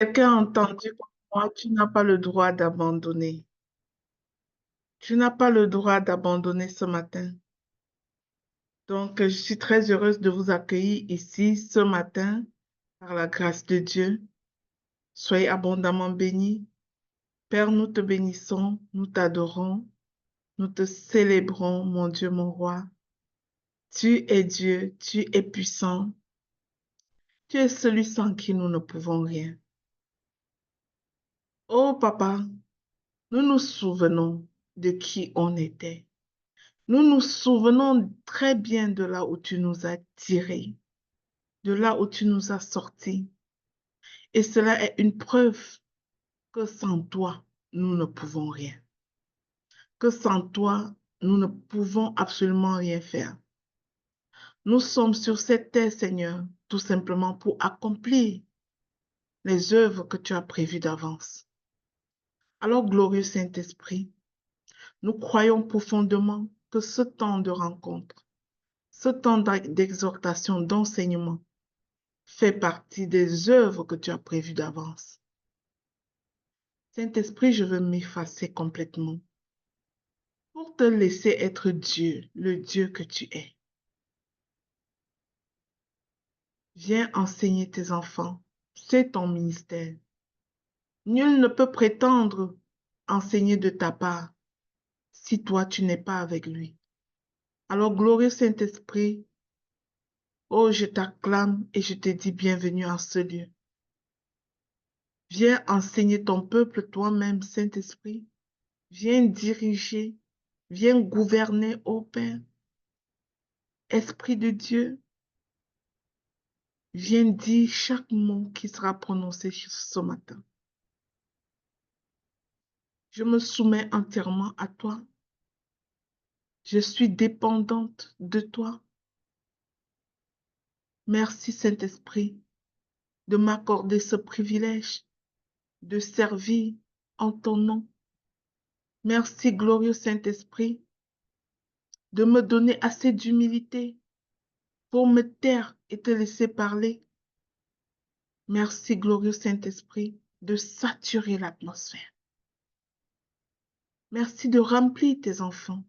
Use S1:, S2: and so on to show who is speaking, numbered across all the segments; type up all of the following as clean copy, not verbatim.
S1: Quelqu'un a entendu comme moi, tu n'as pas le droit d'abandonner. Tu n'as pas le droit d'abandonner ce matin. Donc, je suis très heureuse de vous accueillir ici ce matin par la grâce de Dieu. Soyez abondamment bénis. Père, nous te bénissons, nous t'adorons, nous te célébrons, mon Dieu, mon roi. Tu es Dieu, tu es puissant, tu es celui sans qui nous ne pouvons rien. Oh Papa, nous nous souvenons de qui on était. Nous nous souvenons très bien de là où tu nous as tirés, de là où tu nous as sortis. Et cela est une preuve que sans toi, nous ne pouvons rien. Que sans toi, nous ne pouvons absolument rien faire. Nous sommes sur cette terre, Seigneur, tout simplement pour accomplir les œuvres que tu as prévues d'avance. Alors, glorieux Saint-Esprit, nous croyons profondément que ce temps de rencontre, ce temps d'exhortation, d'enseignement, fait partie des œuvres que tu as prévues d'avance. Saint-Esprit, je veux m'effacer complètement pour te laisser être Dieu, le Dieu que tu es. Viens enseigner tes enfants, c'est ton ministère. Nul ne peut prétendre enseigner de ta part si toi tu n'es pas avec lui. Alors, glorieux Saint-Esprit, oh, je t'acclame et je te dis bienvenue en ce lieu. Viens enseigner ton peuple toi-même, Saint-Esprit. Viens diriger, viens gouverner, ô Père. Esprit de Dieu, viens dire chaque mot qui sera prononcé ce matin. Je me soumets entièrement à toi. Je suis dépendante de toi. Merci, Saint-Esprit, de m'accorder ce privilège de servir en ton nom. Merci, glorieux Saint-Esprit, de me donner assez d'humilité pour me taire et te laisser parler. Merci, glorieux Saint-Esprit, de saturer l'atmosphère. Merci de remplir tes enfants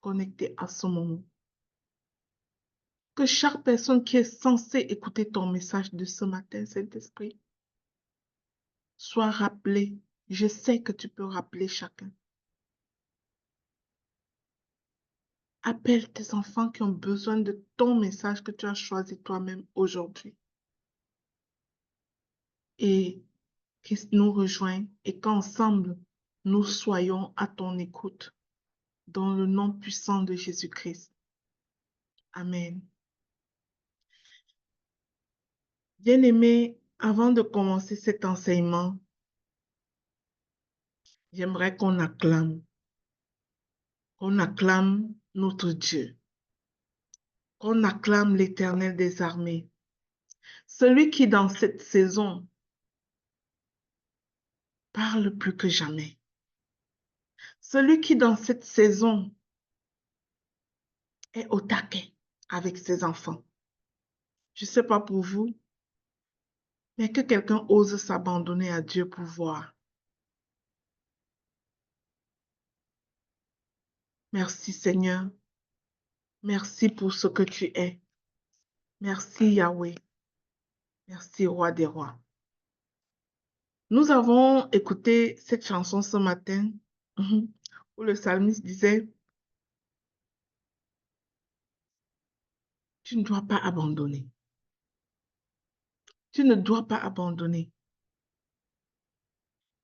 S1: connectés à ce moment. Que chaque personne qui est censée écouter ton message de ce matin, Saint-Esprit, soit rappelée. Je sais que tu peux rappeler chacun. Appelle tes enfants qui ont besoin de ton message que tu as choisi toi-même aujourd'hui. Et qu'ils nous rejoignent et qu'ensemble, nous soyons à ton écoute. Dans le nom puissant de Jésus-Christ. Amen. Bien-aimés, avant de commencer cet enseignement, j'aimerais qu'on acclame notre Dieu, qu'on acclame l'Éternel des armées, celui qui dans cette saison parle plus que jamais, celui qui dans cette saison est au taquet avec ses enfants. Je ne sais pas pour vous, mais que quelqu'un ose s'abandonner à Dieu pour voir. Merci Seigneur, merci pour ce que tu es. Merci Yahweh, merci Roi des rois. Nous avons écouté cette chanson ce matin où le psalmiste disait, tu ne dois pas abandonner. Tu ne dois pas abandonner.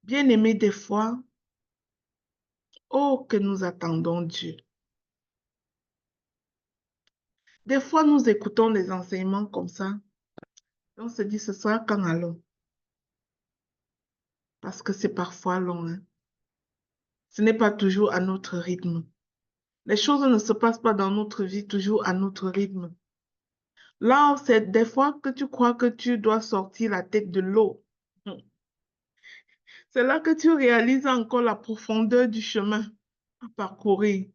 S1: Bien-aimé, des fois, oh que nous attendons Dieu. Des fois, nous écoutons des enseignements comme ça. On se dit, ce sera quand allons. Parce que c'est parfois long. Hein. Ce n'est pas toujours à notre rythme. Les choses ne se passent pas dans notre vie toujours à notre rythme. Là, c'est des fois que tu crois que tu dois sortir la tête de l'eau. C'est là que tu réalises encore la profondeur du chemin à parcourir.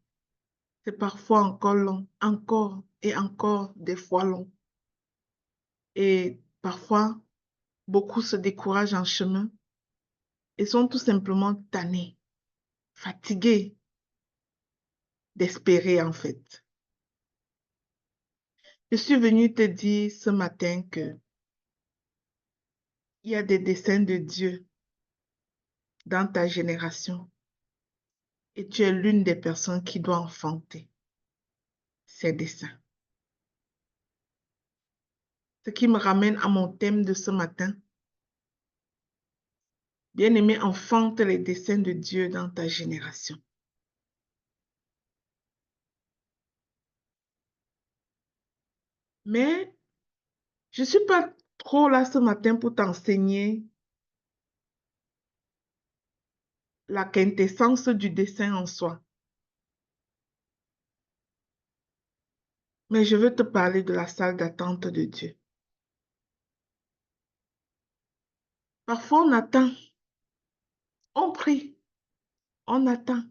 S1: C'est parfois encore long, encore et encore des fois long. Et parfois, Beaucoup se découragent en chemin et sont tout simplement tannés, fatigués d'espérer en fait. Je suis venue te dire ce matin que il y a des desseins de Dieu dans ta génération et tu es l'une des personnes qui doit enfanter ces desseins. Ce qui me ramène à mon thème de ce matin. Bien-aimé, enfante les desseins de Dieu dans ta génération. Mais je ne suis pas trop là ce matin pour t'enseigner la quintessence du dessein en soi. Mais je veux te parler de la salle d'attente de Dieu. Parfois, on attend, on prie, on attend.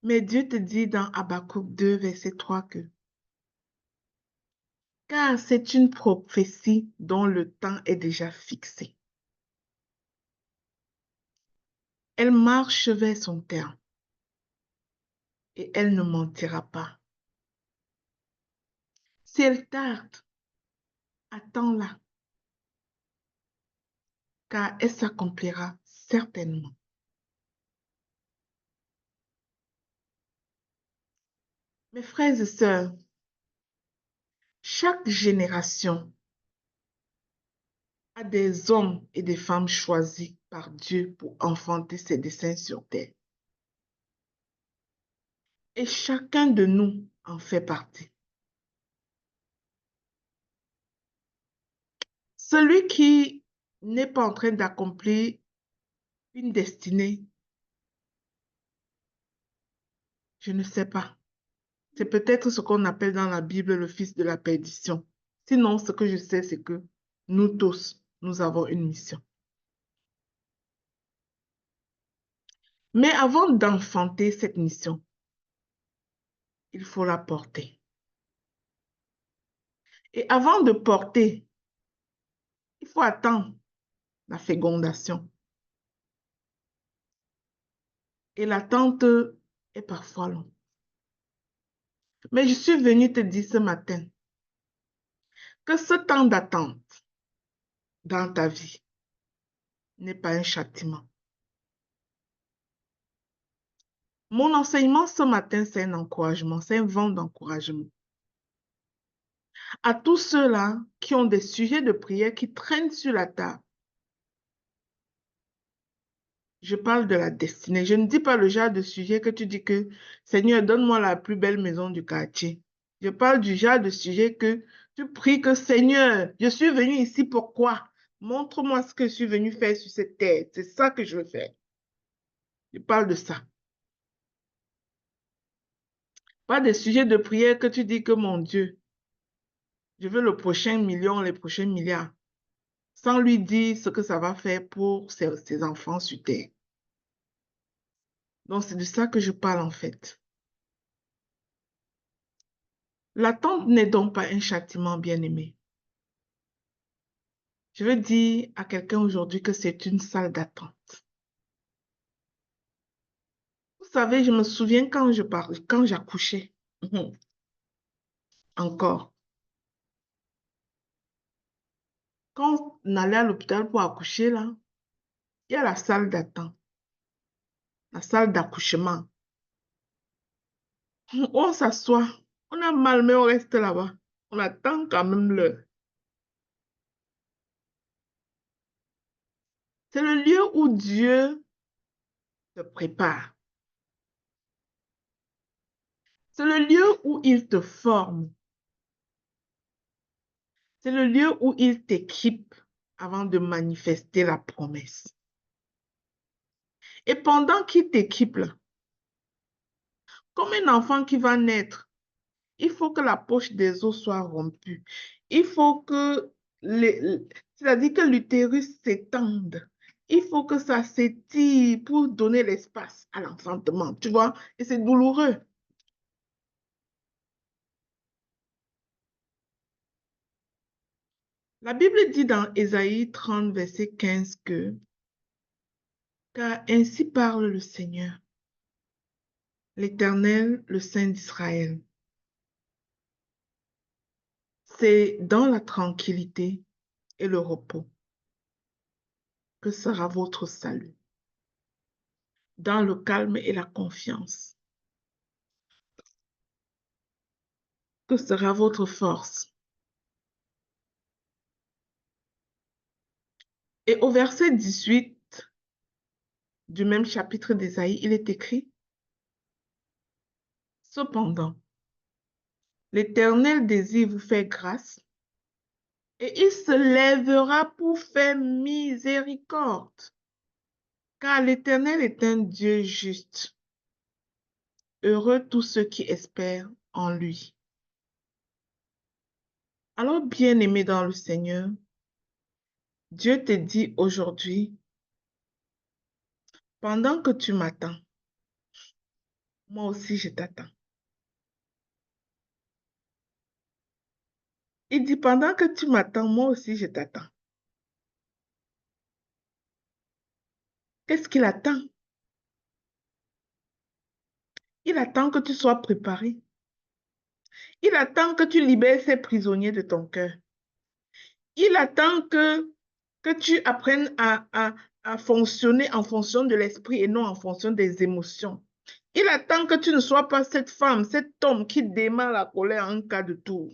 S1: Mais Dieu te dit dans Habakkuk 2, verset 3 que car c'est une prophétie dont le temps est déjà fixé. Elle marche vers son terme et elle ne mentira pas. Si elle tarde, attends-la, car elle s'accomplira certainement. Mes frères et sœurs, chaque génération a des hommes et des femmes choisis par Dieu pour enfanter ses desseins sur terre. Et chacun de nous en fait partie. Celui qui n'est pas en train d'accomplir une destinée, je ne sais pas. C'est peut-être ce qu'on appelle dans la Bible le fils de la perdition. Sinon, ce que je sais, c'est que nous tous, nous avons une mission. Mais avant d'enfanter cette mission, il faut la porter. Et avant de porter, il faut attendre la fécondation. Et l'attente est parfois longue. Mais je suis venue te dire ce matin que ce temps d'attente dans ta vie n'est pas un châtiment. Mon enseignement ce matin, c'est un encouragement, c'est un vent d'encouragement. À tous ceux-là qui ont des sujets de prière qui traînent sur la table. Je parle de la destinée. Je ne dis pas le genre de sujet que tu dis que Seigneur, donne-moi la plus belle maison du quartier. Je parle du genre de sujet que tu pries que Seigneur, je suis venu ici pourquoi? Montre-moi ce que je suis venu faire sur cette terre. C'est ça que je veux faire. Je parle de ça. Pas des sujets de prière que tu dis que mon Dieu, je veux le prochain million, les prochains milliards, sans lui dire ce que ça va faire pour ses enfants sur terre. Donc, c'est de ça que je parle en fait. L'attente n'est donc pas un châtiment, bien-aimé. Je veux dire à quelqu'un aujourd'hui que c'est une salle d'attente. Vous savez, je me souviens quand j'accouchais, encore. Quand on allait à l'hôpital pour accoucher, là, il y a la salle d'attente, la salle d'accouchement. On s'assoit, on a mal, mais on reste là-bas. On attend quand même l'heure. C'est le lieu où Dieu te prépare. C'est le lieu où il te forme. C'est le lieu où il t'équipe avant de manifester la promesse. Et pendant qu'il t'équipe, là, comme un enfant qui va naître, il faut que la poche des os soit rompue. Il faut que, c'est-à-dire que l'utérus s'étende. Il faut que ça s'étire pour donner l'espace à l'enfantement, tu vois? Et c'est douloureux. La Bible dit dans Ésaïe 30, verset 15 que, car ainsi parle le Seigneur, l'Éternel, le Saint d'Israël. C'est dans la tranquillité et le repos que sera votre salut, dans le calme et la confiance que sera votre force. Et au verset 18 du même chapitre d'Ésaïe, il est écrit, cependant, l'Éternel désire vous faire grâce et il se lèvera pour faire miséricorde, car l'Éternel est un Dieu juste. Heureux tous ceux qui espèrent en lui. Alors, bien-aimé dans le Seigneur, Dieu te dit aujourd'hui, pendant que tu m'attends, moi aussi je t'attends. Il dit, pendant que tu m'attends, moi aussi je t'attends. Qu'est-ce qu'il attend? Il attend que tu sois préparé. Il attend que tu libères ces prisonniers de ton cœur. Il attend que tu apprennes à fonctionner en fonction de l'esprit et non en fonction des émotions. Il attend que tu ne sois pas cette femme, cet homme qui démarre la colère en cas de tour.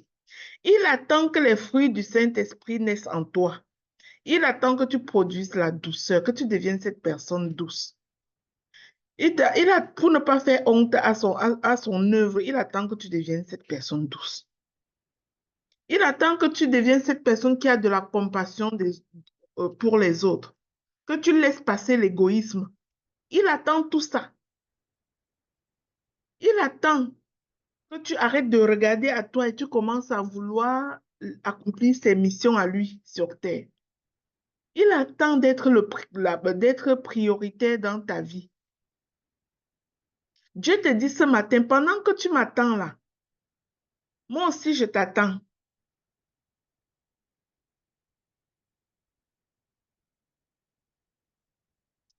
S1: Il attend que les fruits du Saint-Esprit naissent en toi. Il attend que tu produises la douceur, que tu deviennes cette personne douce. Pour ne pas faire honte à son œuvre, il attend que tu deviennes cette personne douce. Il attend que tu deviennes cette personne qui a de la compassion pour les autres, que tu laisses passer l'égoïsme. Il attend tout ça. Il attend que tu arrêtes de regarder à toi et tu commences à vouloir accomplir ses missions à lui sur terre. Il attend d'être prioritaire dans ta vie. Dieu te dit ce matin, pendant que tu m'attends là, moi aussi je t'attends.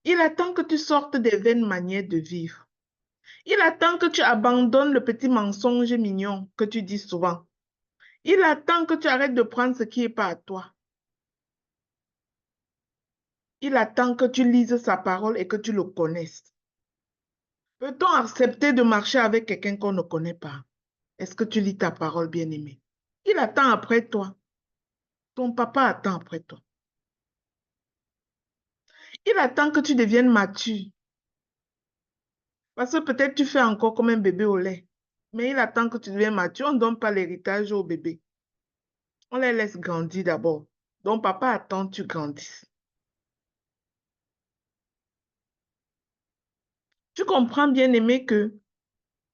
S1: Il attend que tu sortes des vaines manières de vivre. Il attend que tu abandonnes le petit mensonge mignon que tu dis souvent. Il attend que tu arrêtes de prendre ce qui n'est pas à toi. Il attend que tu lises sa parole et que tu le connaisses. Peut-on accepter de marcher avec quelqu'un qu'on ne connaît pas? Est-ce que tu lis ta parole, bien-aimé? Il attend après toi. Ton papa attend après toi. Il attend que tu deviennes mature. Parce que peut-être tu fais encore comme un bébé au lait. Mais il attend que tu deviennes mature. On ne donne pas l'héritage au bébé. On les laisse grandir d'abord. Donc papa attend que tu grandisses. Tu comprends, bien-aimé, que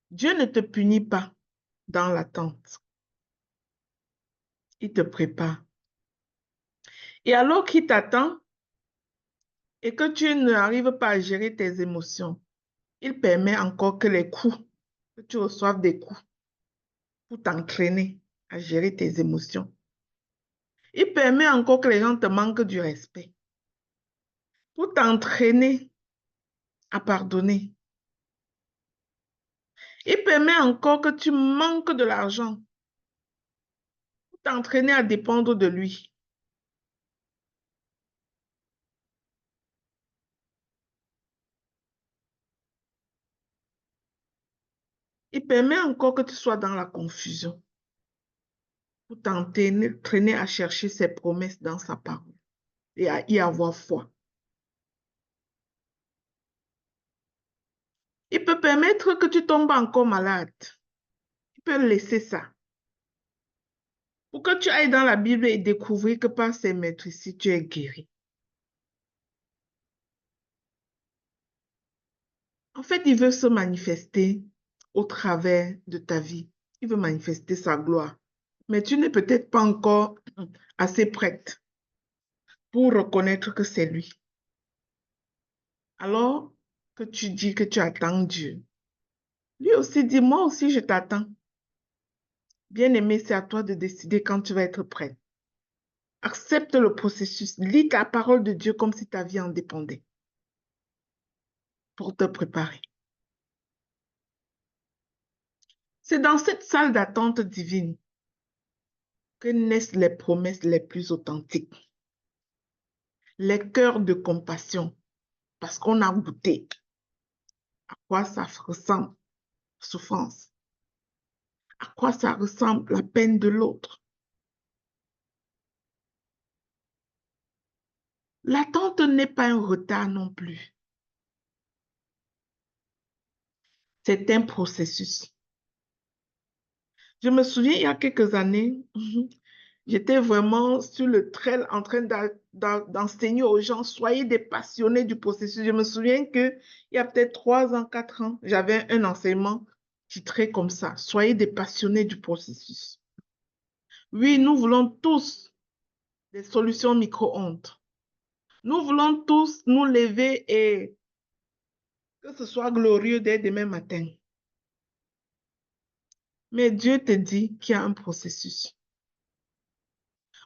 S1: Dieu ne te punit pas dans l'attente. Il te prépare. Et alors qu'il t'attend et que tu n'arrives pas à gérer tes émotions, il permet encore que les coups, que tu reçoives des coups pour t'entraîner à gérer tes émotions. Il permet encore que les gens te manquent du respect pour t'entraîner à pardonner. Il permet encore que tu manques de l'argent pour t'entraîner à dépendre de lui. Il permet encore que tu sois dans la confusion pour t'entraîner à chercher ses promesses dans sa parole et à y avoir foi. Il peut permettre que tu tombes encore malade. Il peut laisser ça. Pour que tu ailles dans la Bible et découvrir que par ses maîtrises, tu es guéri. En fait, il veut se manifester au travers de ta vie. Il veut manifester sa gloire. Mais tu n'es peut-être pas encore assez prête pour reconnaître que c'est lui. Alors que tu dis que tu attends Dieu, lui aussi dit, moi aussi je t'attends. Bien-aimé, c'est à toi de décider quand tu vas être prête. Accepte le processus. Lis la parole de Dieu comme si ta vie en dépendait pour te préparer. C'est dans cette salle d'attente divine que naissent les promesses les plus authentiques. Les cœurs de compassion, parce qu'on a goûté à quoi ça ressemble, souffrance, à quoi ça ressemble la peine de l'autre. L'attente n'est pas un retard non plus. C'est un processus. Je me souviens, il y a quelques années, j'étais vraiment sur le trail en train d'enseigner aux gens, soyez des passionnés du processus. Je me souviens qu'il y a peut-être 3 ans, 4 ans, j'avais un enseignement titré comme ça, soyez des passionnés du processus. Oui, nous voulons tous des solutions micro-ondes. Nous voulons tous nous lever et que ce soit glorieux dès demain matin. Mais Dieu te dit qu'il y a un processus.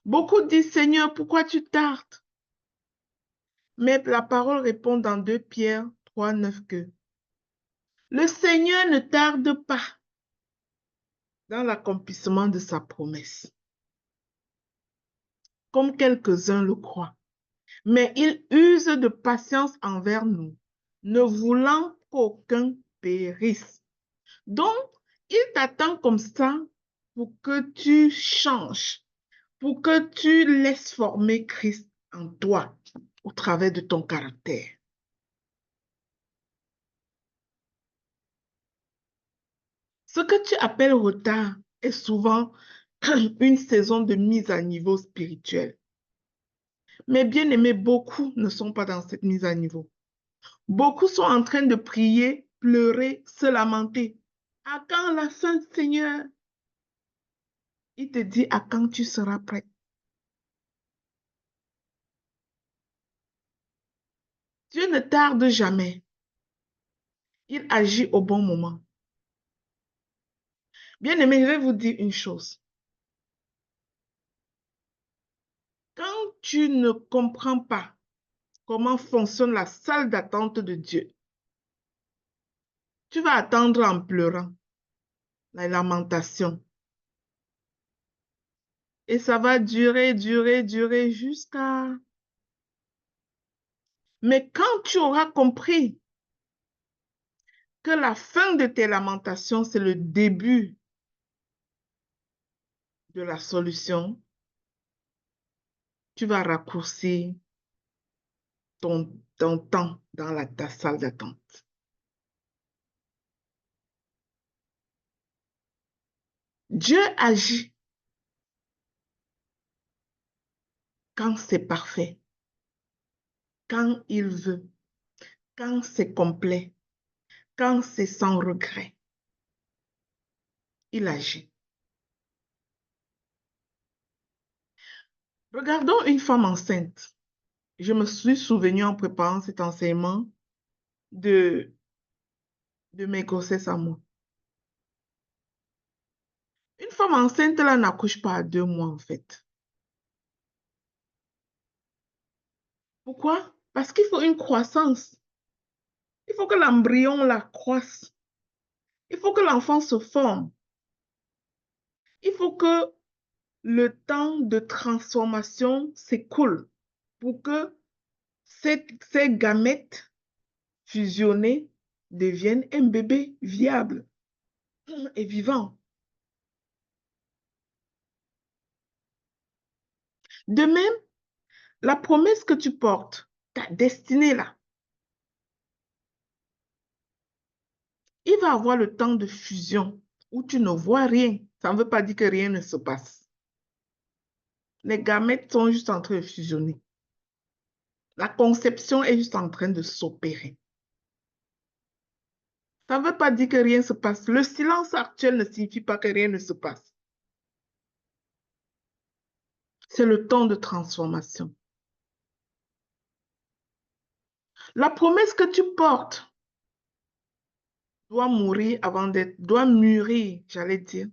S1: Beaucoup disent, Seigneur, pourquoi tu tardes? Mais la parole répond dans 2 Pierre 3, 9 que le Seigneur ne tarde pas dans l'accomplissement de sa promesse, comme quelques-uns le croient. Mais il use de patience envers nous, ne voulant qu'aucun périsse. Donc, il t'attend comme ça pour que tu changes, pour que tu laisses former Christ en toi au travers de ton caractère. Ce que tu appelles retard est souvent une saison de mise à niveau spirituel. Mais bien aimés, beaucoup ne sont pas dans cette mise à niveau. Beaucoup sont en train de prier, pleurer, se lamenter. À quand la fin, Seigneur? Il te dit à quand tu seras prêt. Dieu ne tarde jamais. Il agit au bon moment. Bien aimé, je vais vous dire une chose. Quand tu ne comprends pas comment fonctionne la salle d'attente de Dieu, tu vas attendre en pleurant, la lamentation. Et ça va durer, durer, durer jusqu'à... Mais quand tu auras compris que la fin de tes lamentations, c'est le début de la solution, tu vas raccourcir ton temps dans ta salle d'attente. Dieu agit quand c'est parfait, quand il veut, quand c'est complet, quand c'est sans regret. Il agit. Regardons une femme enceinte. Je me suis souvenu en préparant cet enseignement de mes grossesses à moi. Une femme enceinte, là, n'accouche pas à 2 mois, en fait. Pourquoi? Parce qu'il faut une croissance. Il faut que l'embryon la croisse. Il faut que l'enfant se forme. Il faut que le temps de transformation s'écoule pour que ces gamètes fusionnés deviennent un bébé viable et vivant. De même, la promesse que tu portes, ta destinée là, il va avoir le temps de fusion où tu ne vois rien. Ça ne veut pas dire que rien ne se passe. Les gamètes sont juste en train de fusionner. La conception est juste en train de s'opérer. Ça ne veut pas dire que rien ne se passe. Le silence actuel ne signifie pas que rien ne se passe. C'est le temps de transformation. La promesse que tu portes doit mûrir, j'allais dire,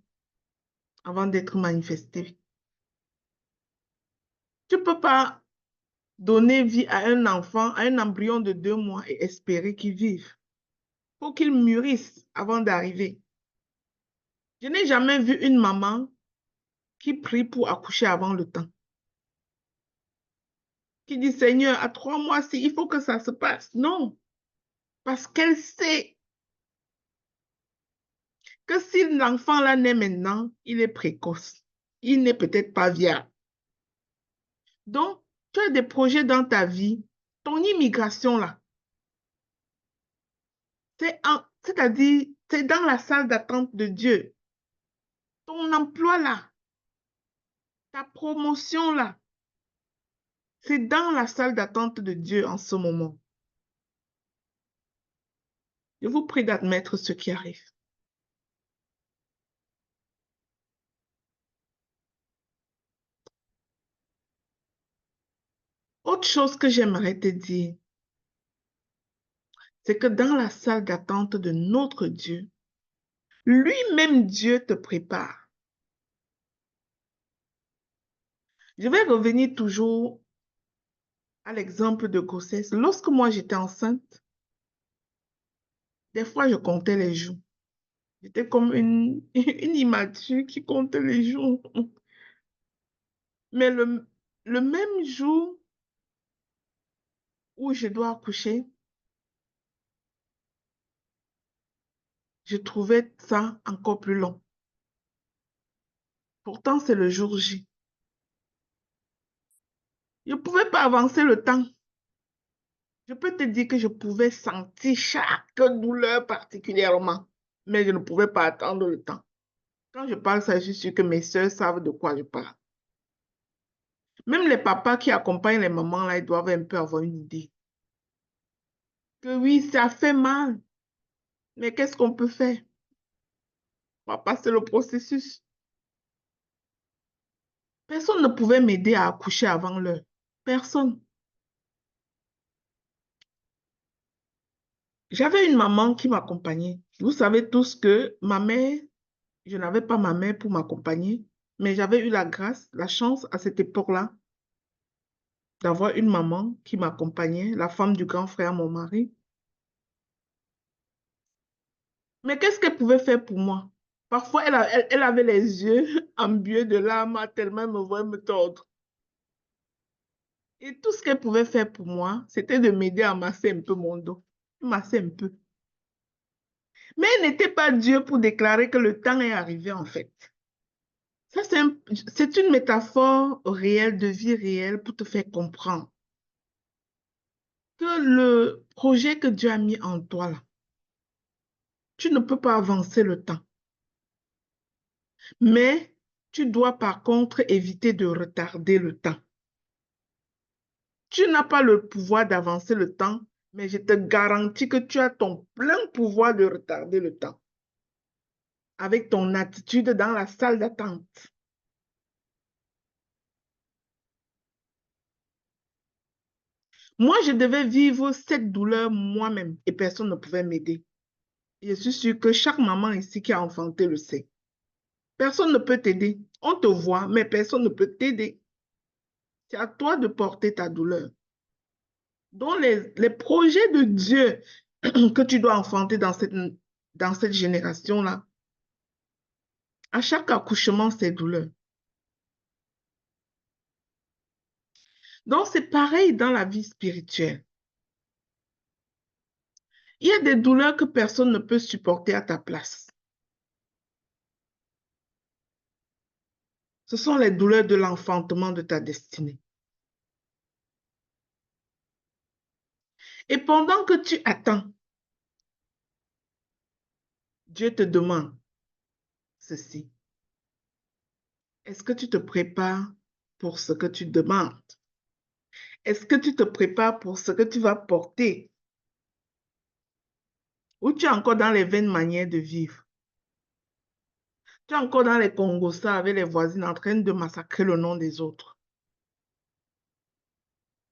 S1: avant d'être manifestée. Tu ne peux pas donner vie à un enfant, à un embryon de 2 mois et espérer qu'il vive. Il faut qu'il mûrisse avant d'arriver. Je n'ai jamais vu une maman qui prie pour accoucher avant le temps. Qui dit, Seigneur, à 3 mois, il faut que ça se passe. Non, parce qu'elle sait que si l'enfant là naît maintenant, il est précoce. Il n'est peut-être pas viable. Donc, tu as des projets dans ta vie. Ton immigration là, c'est-à-dire, c'est dans la salle d'attente de Dieu. Ton emploi là, ta promotion là, c'est dans la salle d'attente de Dieu en ce moment. Je vous prie d'admettre ce qui arrive. Autre chose que j'aimerais te dire, c'est que dans la salle d'attente de notre Dieu, lui-même Dieu te prépare. Je vais revenir toujours à l'exemple de grossesse. Lorsque moi j'étais enceinte, des fois je comptais les jours. J'étais comme une immature qui comptait les jours. Mais le même jour où je dois accoucher, je trouvais ça encore plus long. Pourtant, c'est le jour J. Je ne pouvais pas avancer le temps. Je peux te dire que je pouvais sentir chaque douleur particulièrement, mais je ne pouvais pas attendre le temps. Quand je parle ça, je suis sûre que mes soeurs savent de quoi je parle. Même les papas qui accompagnent les mamans, là, ils doivent un peu avoir une idée. Que oui, ça fait mal, mais qu'est-ce qu'on peut faire? On va passer le processus. Personne ne pouvait m'aider à accoucher avant l'heure. Personne. J'avais une maman qui m'accompagnait. Vous savez tous que ma mère, je n'avais pas ma mère pour m'accompagner, mais j'avais eu la grâce, la chance à cette époque-là d'avoir une maman qui m'accompagnait, la femme du grand frère, mon mari. Mais qu'est-ce qu'elle pouvait faire pour moi? Parfois, elle avait les yeux embués de larmes tellement elle me voyait me tordre. Et tout ce qu'elle pouvait faire pour moi, c'était de m'aider à masser un peu mon dos. Masser un peu. Mais elle n'était pas Dieu pour déclarer que le temps est arrivé en fait. Ça, c'est une métaphore réelle, de vie réelle, pour te faire comprendre que le projet que Dieu a mis en toi, là, tu ne peux pas avancer le temps. Mais tu dois par contre éviter de retarder le temps. Tu n'as pas le pouvoir d'avancer le temps, mais je te garantis que tu as ton plein pouvoir de retarder le temps avec ton attitude dans la salle d'attente. Moi, je devais vivre cette douleur moi-même et personne ne pouvait m'aider. Je suis sûre que chaque maman ici qui a enfanté le sait. Personne ne peut t'aider. On te voit, mais personne ne peut t'aider. C'est à toi de porter ta douleur. Donc, les projets de Dieu que tu dois enfanter dans cette génération-là, à chaque accouchement, c'est douleur. Donc, c'est pareil dans la vie spirituelle. Il y a des douleurs que personne ne peut supporter à ta place. Ce sont les douleurs de l'enfantement de ta destinée. Et pendant que tu attends, Dieu te demande ceci. Est-ce que tu te prépares pour ce que tu demandes? Est-ce que tu te prépares pour ce que tu vas porter? Ou tu es encore dans les vaines manières de vivre? Tu es encore dans les Congossas avec les voisines en train de massacrer le nom des autres?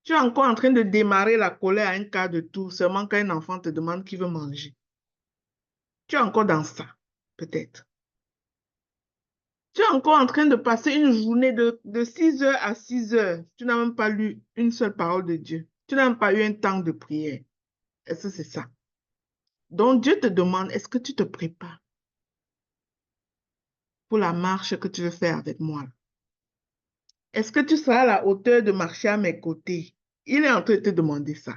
S1: Tu es encore en train de démarrer la colère à un quart de tour seulement quand un enfant te demande qui veut manger? Tu es encore dans ça, peut-être. Tu es encore en train de passer une journée de 6 heures à 6 heures. Tu n'as même pas lu une seule parole de Dieu. Tu n'as même pas eu un temps de prière. Est-ce que c'est ça? Donc Dieu te demande, est-ce que tu te prépares pour la marche que tu veux faire avec moi? Est-ce que tu seras à la hauteur de marcher à mes côtés? Il est en train de te demander ça.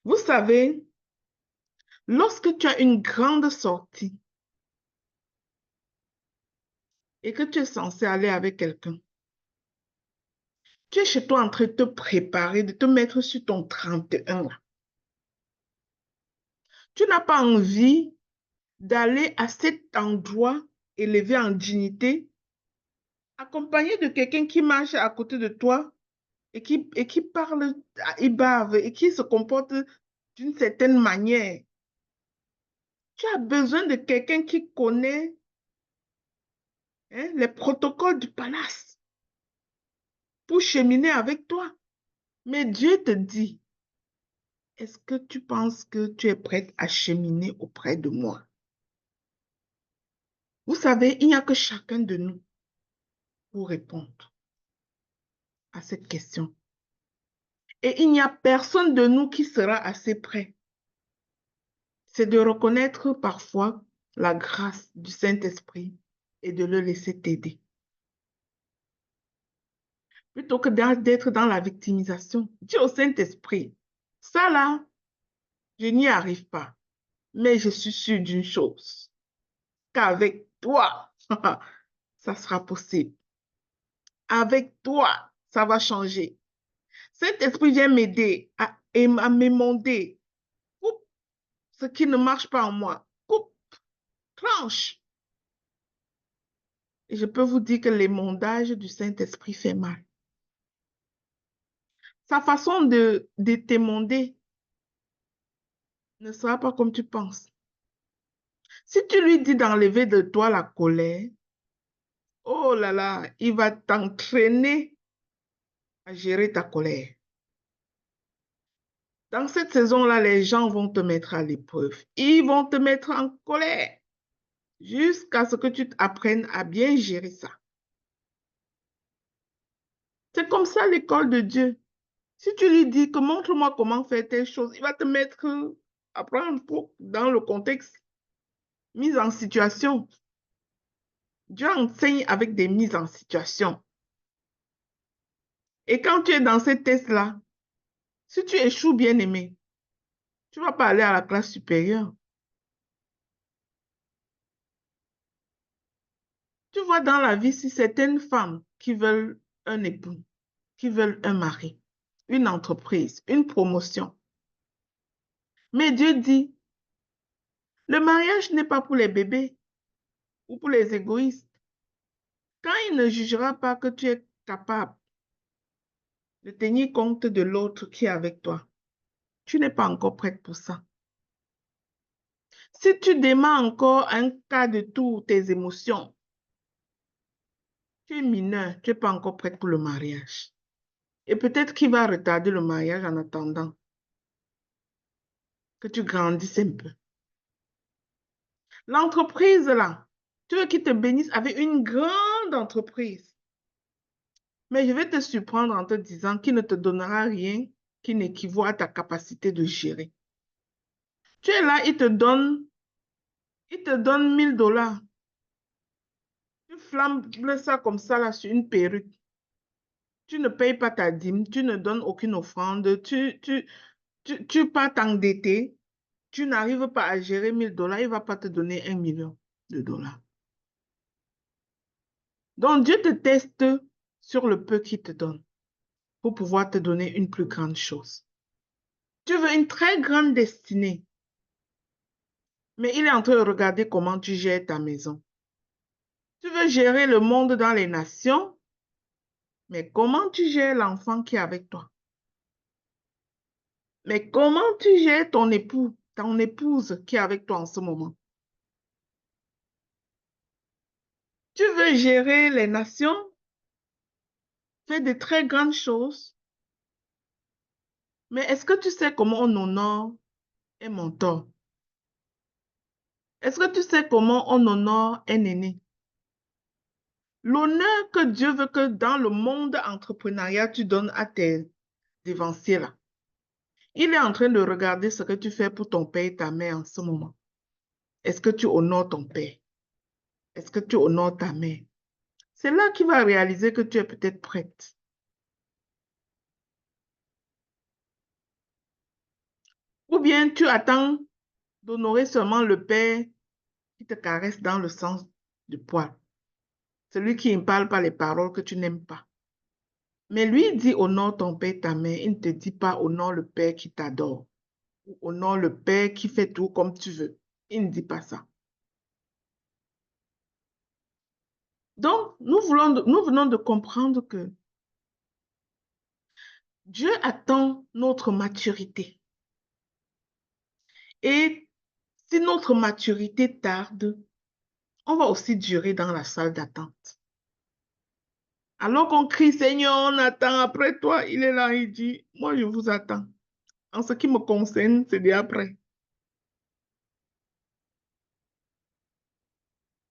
S1: Vous savez, lorsque tu as une grande sortie et que tu es censé aller avec quelqu'un, tu es chez toi en train de te préparer, de te mettre sur ton 31 là. Tu n'as pas envie d'aller à cet endroit élevé en dignité, accompagné de quelqu'un qui marche à côté de toi et qui parle, il bave et qui se comporte d'une certaine manière. Tu as besoin de quelqu'un qui connaît, hein, les protocoles du palace pour cheminer avec toi. Mais Dieu te dit, est-ce que tu penses que tu es prête à cheminer auprès de moi? Vous savez, il n'y a que chacun de nous pour répondre à cette question. Et il n'y a personne de nous qui sera assez prêt. C'est de reconnaître parfois la grâce du Saint-Esprit et de le laisser t'aider. Plutôt que d'être dans la victimisation. Dis au Saint-Esprit, ça là, je n'y arrive pas. Mais je suis sûre d'une chose, qu'avec toi, ça sera possible. Avec toi, ça va changer. Saint-Esprit vient m'aider à m'émonder. Coupe ce qui ne marche pas en moi. Coupe, tranche. Et je peux vous dire que l'émondage du Saint-Esprit fait mal. Sa façon de t'émonder ne sera pas comme tu penses. Si tu lui dis d'enlever de toi la colère, oh là là, il va t'entraîner à gérer ta colère. Dans cette saison-là, les gens vont te mettre à l'épreuve. Ils vont te mettre en colère jusqu'à ce que tu apprennes à bien gérer ça. C'est comme ça l'école de Dieu. Si tu lui dis que montre-moi comment faire telle chose, il va te mettre à prendre dans le contexte, mise en situation. Dieu enseigne avec des mises en situation. Et quand tu es dans ces tests-là, si tu échoues, bien aimé, tu ne vas pas aller à la classe supérieure. Tu vois dans la vie, si certaines femmes qui veulent un époux, qui veulent un mari, une entreprise, une promotion. Mais Dieu dit, le mariage n'est pas pour les bébés ou pour les égoïstes. Quand il ne jugera pas que tu es capable de tenir compte de l'autre qui est avec toi, tu n'es pas encore prête pour ça. Si tu démarres encore un cas de toutes tes émotions, tu es mineur, tu n'es pas encore prête pour le mariage. Et peut-être qu'il va retarder le mariage en attendant que tu grandisses un peu. L'entreprise, là, tu veux qu'il te bénisse avec une grande entreprise. Mais je vais te surprendre en te disant qu'il ne te donnera rien qui n'équivaut à ta capacité de gérer. Tu es là, il te donne 1000 $. Tu flambes ça comme ça là sur une perruque. Tu ne payes pas ta dîme, tu ne donnes aucune offrande, tu pars t'endetter, tu n'arrives pas à gérer 1000 $, il ne va pas te donner 1 million de dollars. Donc Dieu te teste sur le peu qu'il te donne pour pouvoir te donner une plus grande chose. Tu veux une très grande destinée, mais il est en train de regarder comment tu gères ta maison. Tu veux gérer le monde dans les nations, mais comment tu gères l'enfant qui est avec toi? Mais comment tu gères ton époux, ton épouse qui est avec toi en ce moment? Tu veux gérer les nations, faire de très grandes choses, mais est-ce que tu sais comment on honore un mentor? Est-ce que tu sais comment on honore un aîné? L'honneur que Dieu veut que dans le monde entrepreneurial, tu donnes à tes dévanciers là. Il est en train de regarder ce que tu fais pour ton père et ta mère en ce moment. Est-ce que tu honores ton père? Est-ce que tu honores ta mère? C'est là qu'il va réaliser que tu es peut-être prête. Ou bien tu attends d'honorer seulement le père qui te caresse dans le sens du poil. Celui qui ne parle pas les paroles que tu n'aimes pas. Mais lui il dit honore ton père, ta mère. Il ne te dit pas honore le père qui t'adore. Ou honore le père qui fait tout comme tu veux. Il ne dit pas ça. Donc, nous venons de comprendre que Dieu attend notre maturité. Et si notre maturité tarde, on va aussi durer dans la salle d'attente. Alors qu'on crie, Seigneur, on attend après toi, il est là, il dit, moi je vous attends. En ce qui me concerne, c'est déjà après.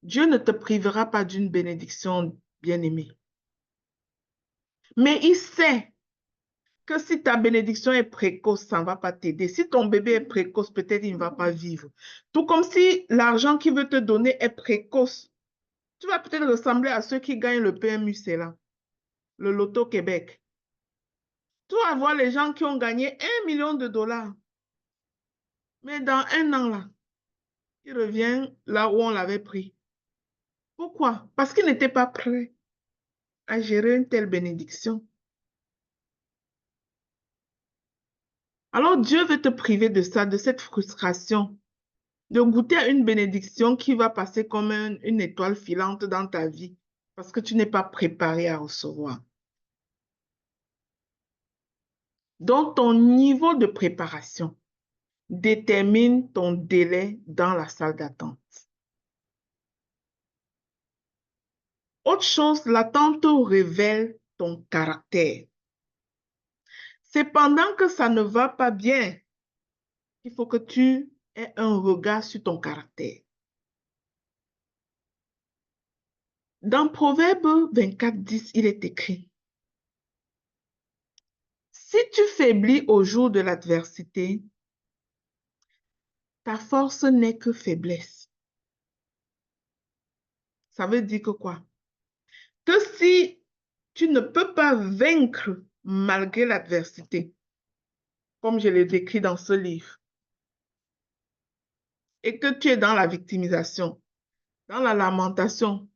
S1: Dieu ne te privera pas d'une bénédiction, bien-aimée. Mais il sait que si ta bénédiction est précoce, ça ne va pas t'aider. Si ton bébé est précoce, peut-être il ne va pas vivre. Tout comme si l'argent qu'il veut te donner est précoce. Tu vas peut-être ressembler à ceux qui gagnent le PMU, c'est là, le Loto Québec. Tu vas voir les gens qui ont gagné 1 million de dollars. Mais dans un an, là, il revient là où on l'avait pris. Pourquoi? Parce qu'il n'était pas prêt à gérer une telle bénédiction. Alors Dieu veut te priver de ça, de cette frustration, de goûter à une bénédiction qui va passer comme une étoile filante dans ta vie, parce que tu n'es pas préparé à recevoir. Donc, ton niveau de préparation détermine ton délai dans la salle d'attente. Autre chose, l'attente révèle ton caractère. C'est pendant que ça ne va pas bien qu'il faut que tu aies un regard sur ton caractère. Dans Proverbe 24:10, il est écrit, si tu faiblis au jour de l'adversité, ta force n'est que faiblesse. Ça veut dire que quoi? Que si tu ne peux pas vaincre malgré l'adversité, comme je l'ai décrit dans ce livre, et que tu es dans la victimisation, dans la lamentation,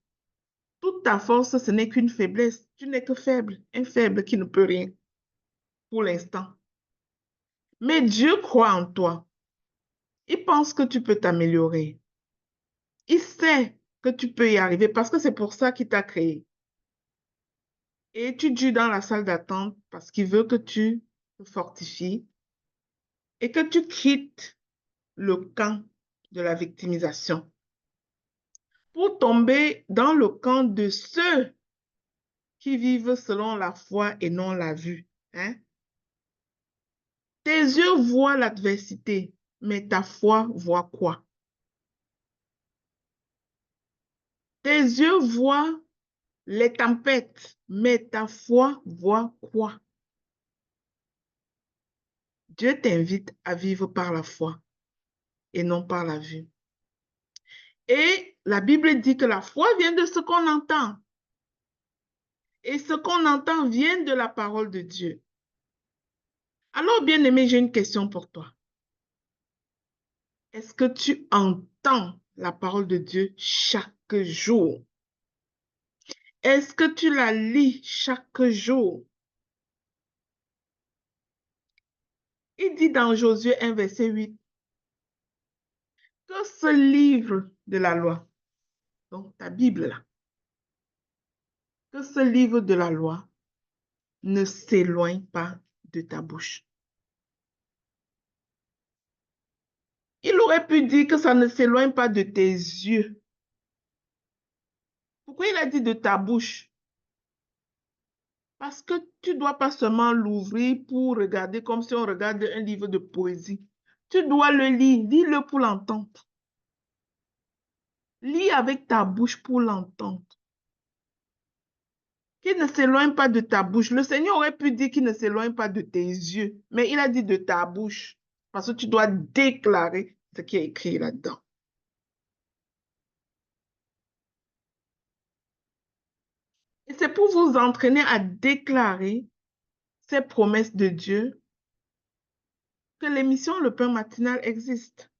S1: toute ta force, ce n'est qu'une faiblesse. Tu n'es que faible, un faible qui ne peut rien pour l'instant. Mais Dieu croit en toi. Il pense que tu peux t'améliorer. Il sait que tu peux y arriver parce que c'est pour ça qu'il t'a créé. Et tu dures dans la salle d'attente parce qu'il veut que tu te fortifies et que tu quittes le camp de la victimisation pour tomber dans le camp de ceux qui vivent selon la foi et non la vue. Hein? Tes yeux voient l'adversité, mais ta foi voit quoi? Tes yeux voient les tempêtes, mais ta foi voit quoi? Dieu t'invite à vivre par la foi et non par la vue. Et la Bible dit que la foi vient de ce qu'on entend. Et ce qu'on entend vient de la parole de Dieu. Alors, bien-aimé, j'ai une question pour toi. Est-ce que tu entends la parole de Dieu chaque jour? Est-ce que tu la lis chaque jour? Il dit dans Josué 1, verset 8, que ce livre de la loi, donc ta Bible là, que ce livre de la loi ne s'éloigne pas de ta bouche. Il aurait pu dire que ça ne s'éloigne pas de tes yeux. Pourquoi il a dit de ta bouche? Parce que tu ne dois pas seulement l'ouvrir pour regarder comme si on regarde un livre de poésie. Tu dois le lire, lis-le pour l'entendre. Lis avec ta bouche pour l'entendre. Qu'il ne s'éloigne pas de ta bouche. Le Seigneur aurait pu dire qu'il ne s'éloigne pas de tes yeux, mais il a dit de ta bouche, parce que tu dois déclarer ce qui est écrit là-dedans. Et c'est pour vous entraîner à déclarer ces promesses de Dieu que l'émission Le Pain Matinal existe.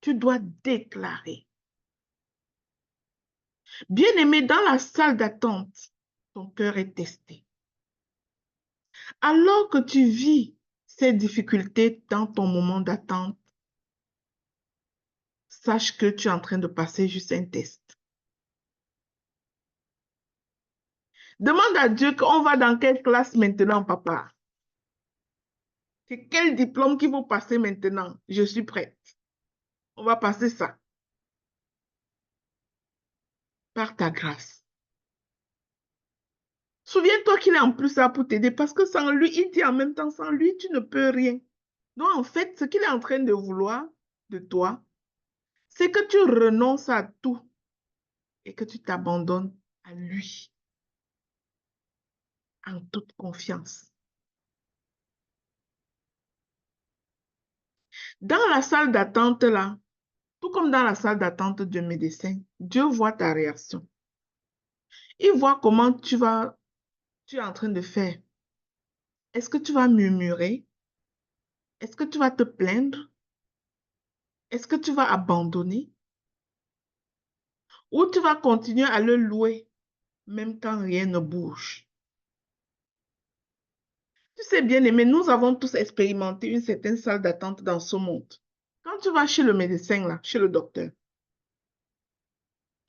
S1: Tu dois déclarer. Bien-aimé, dans la salle d'attente, ton cœur est testé. Alors que tu vis ces difficultés dans ton moment d'attente, sache que tu es en train de passer juste un test. Demande à Dieu qu'on va dans quelle classe maintenant, papa. C'est quel diplôme qu'il faut passer maintenant? Je suis prête. On va passer ça. Par ta grâce. Souviens-toi qu'il est en plus là pour t'aider parce que sans lui, il dit en même temps, sans lui, tu ne peux rien. Donc en fait, ce qu'il est en train de vouloir de toi, c'est que tu renonces à tout et que tu t'abandonnes à lui en toute confiance. Dans la salle d'attente là, tout comme dans la salle d'attente du médecin, Dieu voit ta réaction. Il voit comment tu es en train de faire. Est-ce que tu vas murmurer? Est-ce que tu vas te plaindre? Est-ce que tu vas abandonner? Ou tu vas continuer à le louer même quand rien ne bouge? Tu sais bien aimé, nous avons tous expérimenté une certaine salle d'attente dans ce monde. Quand tu vas chez le médecin, là, chez le docteur,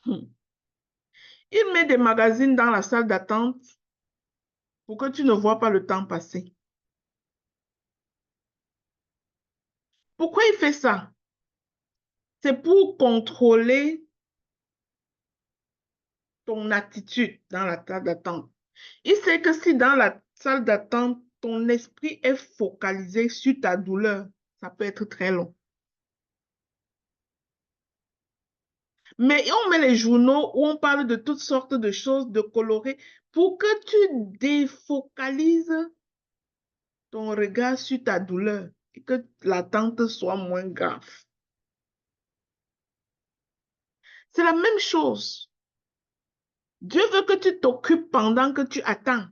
S1: il met des magazines dans la salle d'attente pour que tu ne vois pas le temps passer. Pourquoi il fait ça? C'est pour contrôler ton attitude dans la salle d'attente. Il sait que si dans la salle d'attente, ton esprit est focalisé sur ta douleur, ça peut être très long. Mais on met les journaux où on parle de toutes sortes de choses, de colorés, pour que tu défocalises ton regard sur ta douleur et que l'attente soit moins grave. C'est la même chose. Dieu veut que tu t'occupes pendant que tu attends.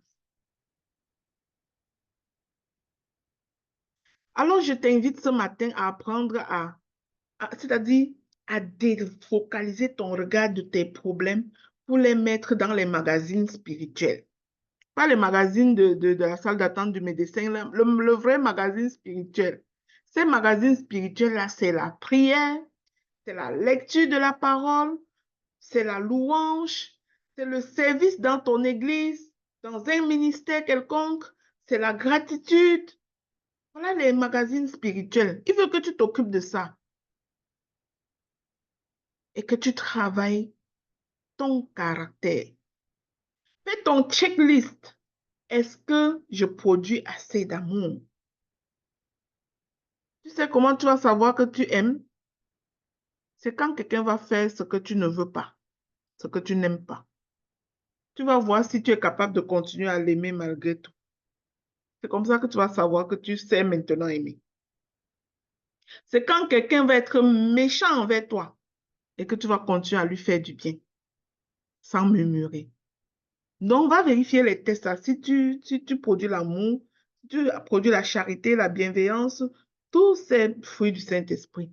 S1: Alors, je t'invite ce matin à apprendre c'est-à-dire à défocaliser ton regard de tes problèmes pour les mettre dans les magazines spirituels. Pas les magazines de la salle d'attente du médecin, le vrai magazine spirituel. Ces magazines spirituels-là, c'est la prière, c'est la lecture de la parole, c'est la louange, c'est le service dans ton église, dans un ministère quelconque, c'est la gratitude. Voilà les magazines spirituels. Il veut que tu t'occupes de ça et que tu travailles ton caractère. Fais ton checklist. Est-ce que je produis assez d'amour? Tu sais comment tu vas savoir que tu aimes? C'est quand quelqu'un va faire ce que tu ne veux pas, ce que tu n'aimes pas. Tu vas voir si tu es capable de continuer à l'aimer malgré tout. C'est comme ça que tu vas savoir que tu sais maintenant aimer. C'est quand quelqu'un va être méchant envers toi et que tu vas continuer à lui faire du bien sans murmurer. Donc, va vérifier les tests. Là. Si tu produis l'amour, si tu produis la charité, la bienveillance, tous ces fruits du Saint-Esprit.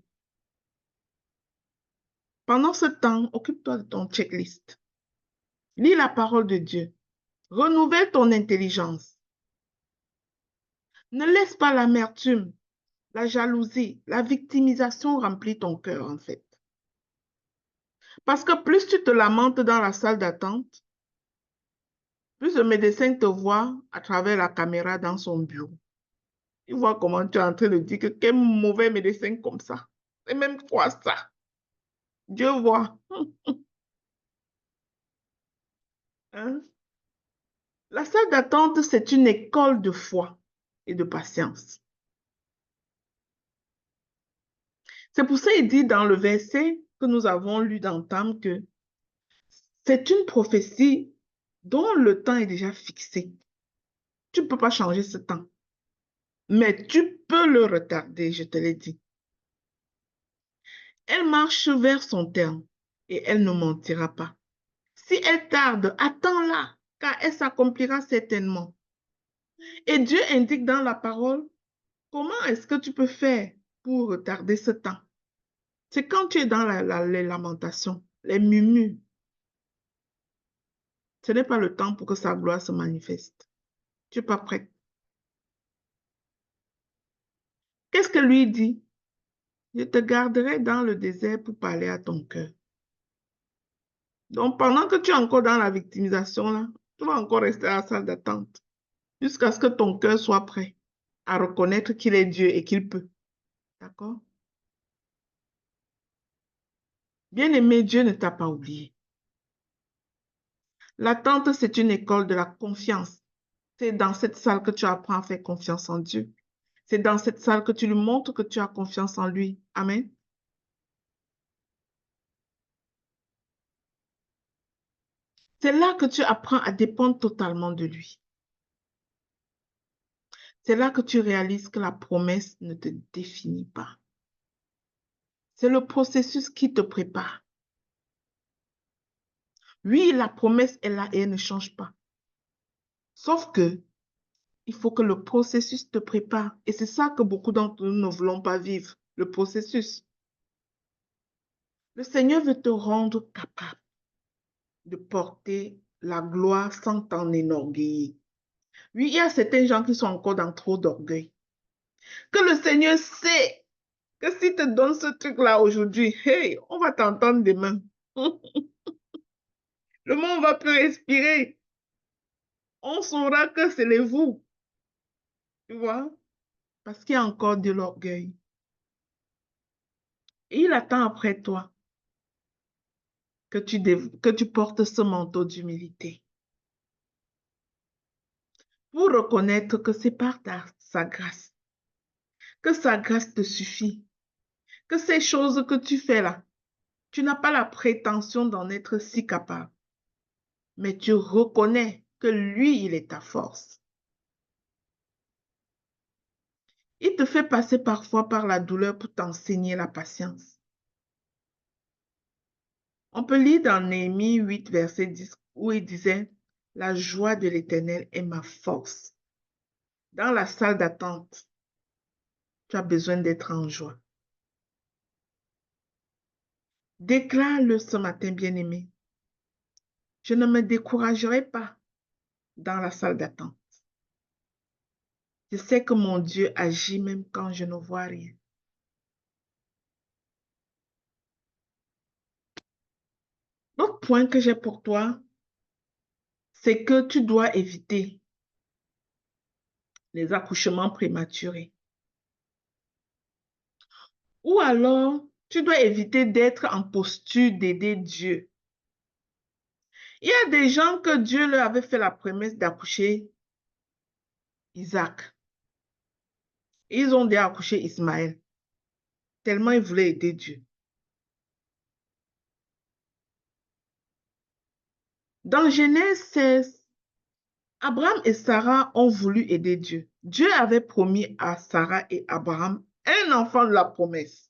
S1: Pendant ce temps, occupe-toi de ton checklist. Lis la parole de Dieu. Renouvelle ton intelligence. Ne laisse pas l'amertume, la jalousie, la victimisation remplir ton cœur, en fait. Parce que plus tu te lamentes dans la salle d'attente, plus le médecin te voit à travers la caméra dans son bureau. Il voit comment tu es en train de dire que quel mauvais médecin comme ça. C'est même quoi ça? Dieu voit. Hein? La salle d'attente, c'est une école de foi et de patience. C'est pour ça qu'il dit dans le verset que nous avons lu d'entendre que c'est une prophétie dont le temps est déjà fixé. Tu ne peux pas changer ce temps, mais tu peux le retarder, je te l'ai dit. Elle marche vers son terme et elle ne mentira pas. Si elle tarde, attends-la, car elle s'accomplira certainement. Et Dieu indique dans la parole comment est-ce que tu peux faire pour retarder ce temps. C'est quand tu es dans les lamentations, les murmures. Ce n'est pas le temps pour que sa gloire se manifeste. Tu n'es pas prête. Qu'est-ce que lui dit? Je te garderai dans le désert pour parler à ton cœur. Donc, pendant que tu es encore dans la victimisation, là, tu vas encore rester à la salle d'attente jusqu'à ce que ton cœur soit prêt à reconnaître qu'il est Dieu et qu'il peut. D'accord? Bien-aimé, Dieu ne t'a pas oublié. L'attente, c'est une école de la confiance. C'est dans cette salle que tu apprends à faire confiance en Dieu. C'est dans cette salle que tu lui montres que tu as confiance en lui. Amen. C'est là que tu apprends à dépendre totalement de lui. C'est là que tu réalises que la promesse ne te définit pas. C'est le processus qui te prépare. Oui, la promesse est là et elle ne change pas. Sauf que il faut que le processus te prépare. Et c'est ça que beaucoup d'entre nous ne voulons pas vivre, le processus. Le Seigneur veut te rendre capable de porter la gloire sans t'enorgueillir. Oui, il y a certains gens qui sont encore dans trop d'orgueil. Que le Seigneur sait que s'il te donne ce truc-là aujourd'hui, hey, on va t'entendre demain. Le monde va plus respirer. On saura que c'est les vous. Tu vois? Parce qu'il y a encore de l'orgueil. Et il attend après toi que tu portes ce manteau d'humilité pour reconnaître que c'est par sa grâce, que sa grâce te suffit, que ces choses que tu fais là, tu n'as pas la prétention d'en être si capable, mais tu reconnais que lui, il est ta force. Il te fait passer parfois par la douleur pour t'enseigner la patience. On peut lire dans Néhémie 8, verset 10, où il disait, « La joie de l'Éternel est ma force. » Dans la salle d'attente, tu as besoin d'être en joie. Déclare-le ce matin, bien-aimé. Je ne me découragerai pas dans la salle d'attente. Je sais que mon Dieu agit même quand je ne vois rien. L'autre point que j'ai pour toi, c'est que tu dois éviter les accouchements prématurés. Ou alors, tu dois éviter d'être en posture d'aider Dieu. Il y a des gens que Dieu leur avait fait la promesse d'accoucher Isaac. Ils ont déjà accouché Ismaël, tellement ils voulaient aider Dieu. Dans Genèse 16, Abraham et Sarah ont voulu aider Dieu. Dieu avait promis à Sarah et Abraham un enfant de la promesse.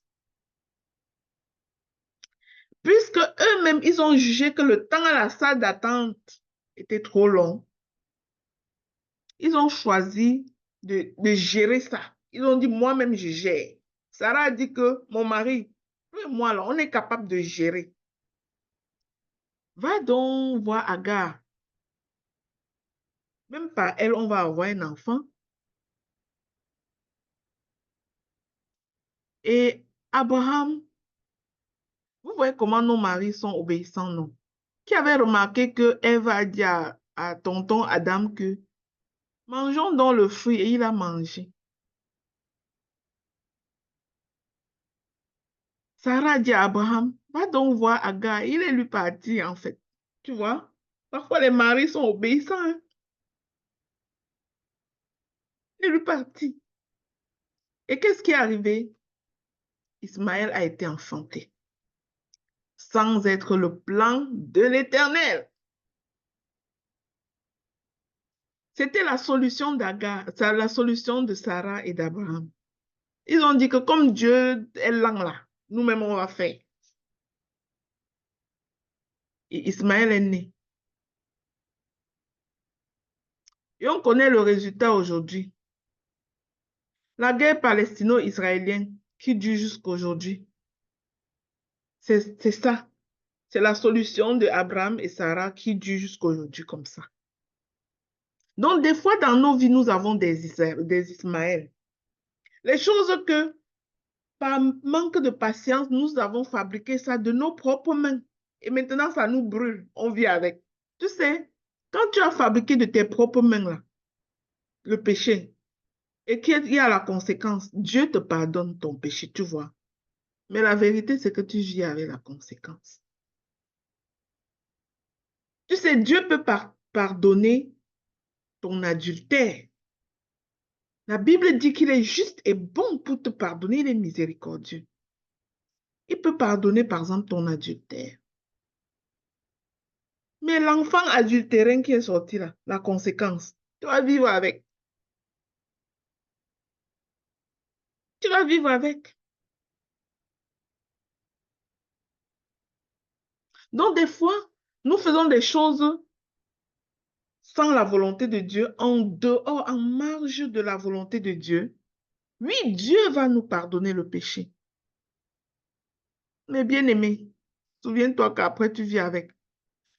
S1: Puisque eux-mêmes, ils ont jugé que le temps à la salle d'attente était trop long, ils ont choisi de gérer ça. Ils ont dit, moi-même, je gère. Sarah a dit que mon mari, lui et moi, là, on est capable de gérer. Va donc voir Agar. Même par elle, on va avoir un enfant. Et Abraham, vous voyez comment nos maris sont obéissants, non? Qui avait remarqué que Ève a dit à tonton Adam que mangeons donc le fruit et il a mangé. Sarah a dit à Abraham, va donc voir Agar. Il est lui parti en fait. Tu vois? Parfois les maris sont obéissants. Hein? Il est lui parti. Et qu'est-ce qui est arrivé? Ismaël a été enfanté sans être le plan de l'Éternel. C'était la solution d'Agar, la solution de Sarah et d'Abraham. Ils ont dit que comme Dieu est lent là, nous-mêmes on va faire. Et Ismaël est né. Et on connaît le résultat aujourd'hui. La guerre palestino-israélienne qui dure jusqu'à aujourd'hui. C'est ça. C'est la solution de Abraham et Sarah qui dure jusqu'à aujourd'hui comme ça. Donc, des fois, dans nos vies, nous avons des Ismaël. Les choses que, par manque de patience, nous avons fabriqué ça de nos propres mains. Et maintenant, ça nous brûle. On vit avec. Tu sais, quand tu as fabriqué de tes propres mains, là, le péché, et qu'il y a la conséquence, Dieu te pardonne ton péché, tu vois. Mais la vérité, c'est que tu vis avec la conséquence. Tu sais, Dieu peut pardonner ton adultère. La Bible dit qu'il est juste et bon pour te pardonner, il est miséricordieux. Il peut pardonner, par exemple, ton adultère. Mais l'enfant adultérin qui est sorti là, la conséquence, tu vas vivre avec. Tu vas vivre avec. Donc, des fois, nous faisons des choses sans la volonté de Dieu, en dehors, en marge de la volonté de Dieu. Oui, Dieu va nous pardonner le péché. Mais bien aimé, souviens-toi qu'après tu vis avec.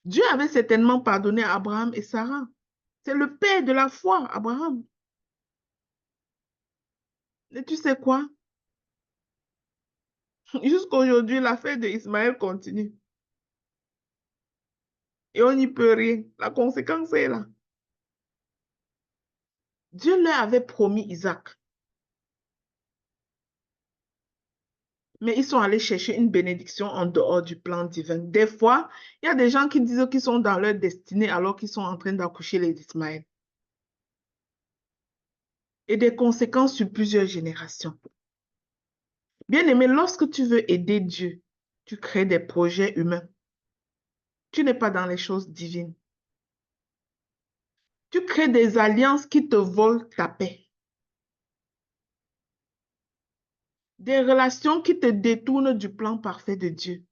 S1: Dieu avait certainement pardonné à Abraham et Sarah. C'est le père de la foi, Abraham. Et tu sais quoi? Jusqu'à aujourd'hui, l'affaire de Ismaël continue. Et on n'y peut rien. La conséquence est là. Dieu leur avait promis Isaac. Mais ils sont allés chercher une bénédiction en dehors du plan divin. Des fois, il y a des gens qui disent qu'ils sont dans leur destinée alors qu'ils sont en train d'accoucher les Ismaël. Et des conséquences sur plusieurs générations. Bien aimé, lorsque tu veux aider Dieu, tu crées des projets humains. Tu n'es pas dans les choses divines. Tu crées des alliances qui te volent ta paix. Des relations qui te détournent du plan parfait de Dieu.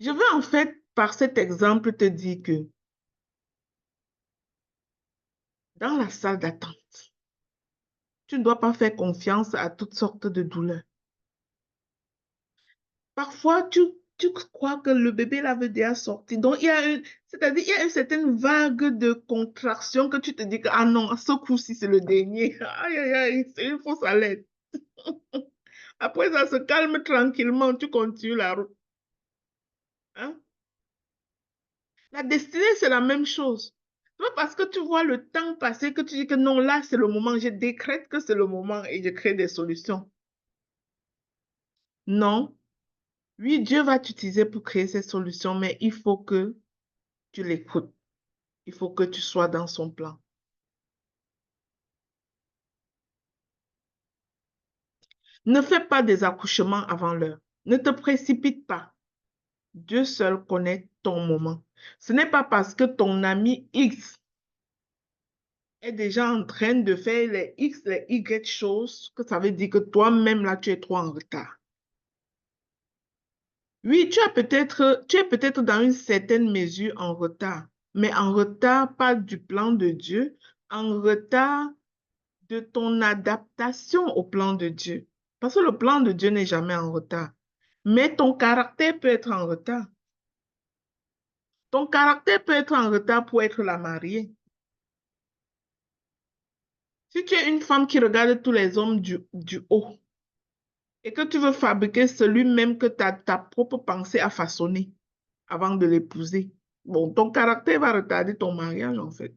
S1: Je veux en fait, par cet exemple, te dire que dans la salle d'attente, tu ne dois pas faire confiance à toutes sortes de douleurs. Parfois, tu crois que le bébé là veut déjà sortir. Donc, c'est-à-dire, il y a une certaine vague de contraction que tu te dis que, ah non, à ce coup-ci, c'est le dernier. Aïe, aïe, aïe, c'est une fausse alerte. Après, ça se calme tranquillement, tu continues la route. Hein? La destinée, c'est la même chose. C'est pas parce que tu vois le temps passer que tu dis que non, là, c'est le moment. Je décrète que c'est le moment et je crée des solutions. Non. Oui, Dieu va t'utiliser pour créer ces solutions, mais il faut que tu l'écoutes. Il faut que tu sois dans son plan. Ne fais pas des accouchements avant l'heure. Ne te précipite pas. Dieu seul connaît ton moment. Ce n'est pas parce que ton ami X est déjà en train de faire les X, les Y choses que ça veut dire que toi-même, là, tu es trop en retard. Oui, tu es peut-être dans une certaine mesure en retard, mais en retard pas du plan de Dieu, en retard de ton adaptation au plan de Dieu. Parce que le plan de Dieu n'est jamais en retard. Mais ton caractère peut être en retard. Ton caractère peut être en retard pour être la mariée. Si tu es une femme qui regarde tous les hommes du haut et que tu veux fabriquer celui-même que ta propre pensée a façonné avant de l'épouser, bon, ton caractère va retarder ton mariage en fait.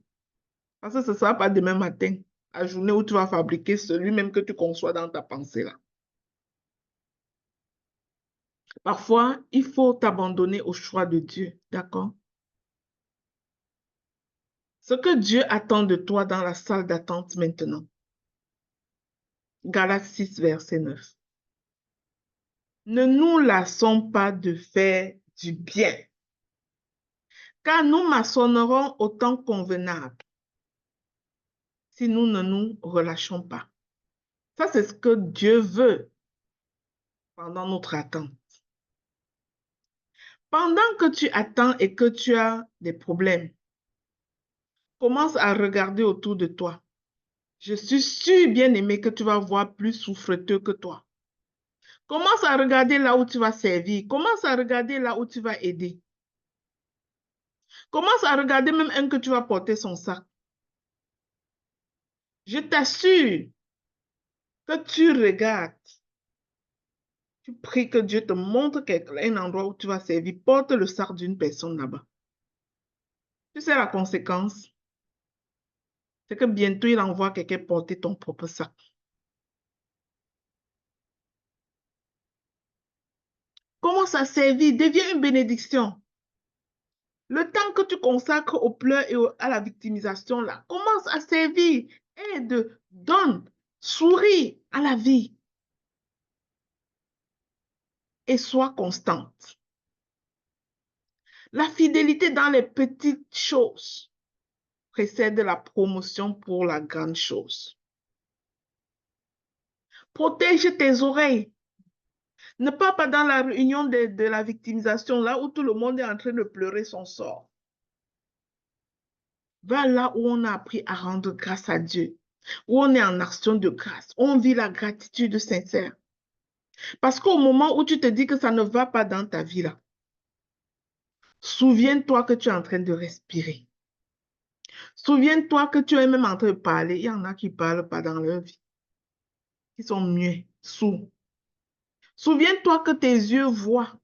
S1: Parce que ce ne sera pas demain matin, la journée où tu vas fabriquer celui-même que tu conçois dans ta pensée là. Parfois, il faut t'abandonner au choix de Dieu, d'accord? Ce que Dieu attend de toi dans la salle d'attente maintenant, Galates 6, verset 9. Ne nous lassons pas de faire du bien, car nous maçonnerons au temps convenable si nous ne nous relâchons pas. Ça, c'est ce que Dieu veut pendant notre attente. Pendant que tu attends et que tu as des problèmes, commence à regarder autour de toi. Je suis sûre, bien-aimé, que tu vas voir plus souffreteux que toi. Commence à regarder là où tu vas servir. Commence à regarder là où tu vas aider. Commence à regarder même un que tu vas porter son sac. Je t'assure que tu regardes. Tu pries que Dieu te montre un endroit où tu vas servir. Porte le sac d'une personne là-bas. Tu sais la conséquence? C'est que bientôt, il envoie quelqu'un porter ton propre sac. Commence à servir. Deviens une bénédiction. Le temps que tu consacres aux pleurs et à la victimisation, là, commence à servir. Aide, donne, souris à la vie. Et sois constante. La fidélité dans les petites choses précède la promotion pour la grande chose. Protège tes oreilles. Ne pars pas dans la réunion de la victimisation, là où tout le monde est en train de pleurer son sort. Va là où on a appris à rendre grâce à Dieu, où on est en action de grâce, où on vit la gratitude sincère. Parce qu'au moment où tu te dis que ça ne va pas dans ta vie là, souviens-toi que tu es en train de respirer. Souviens-toi que tu es même en train de parler. Il y en a qui ne parlent pas dans leur vie, qui sont muets, sourds. Souviens-toi que tes yeux voient.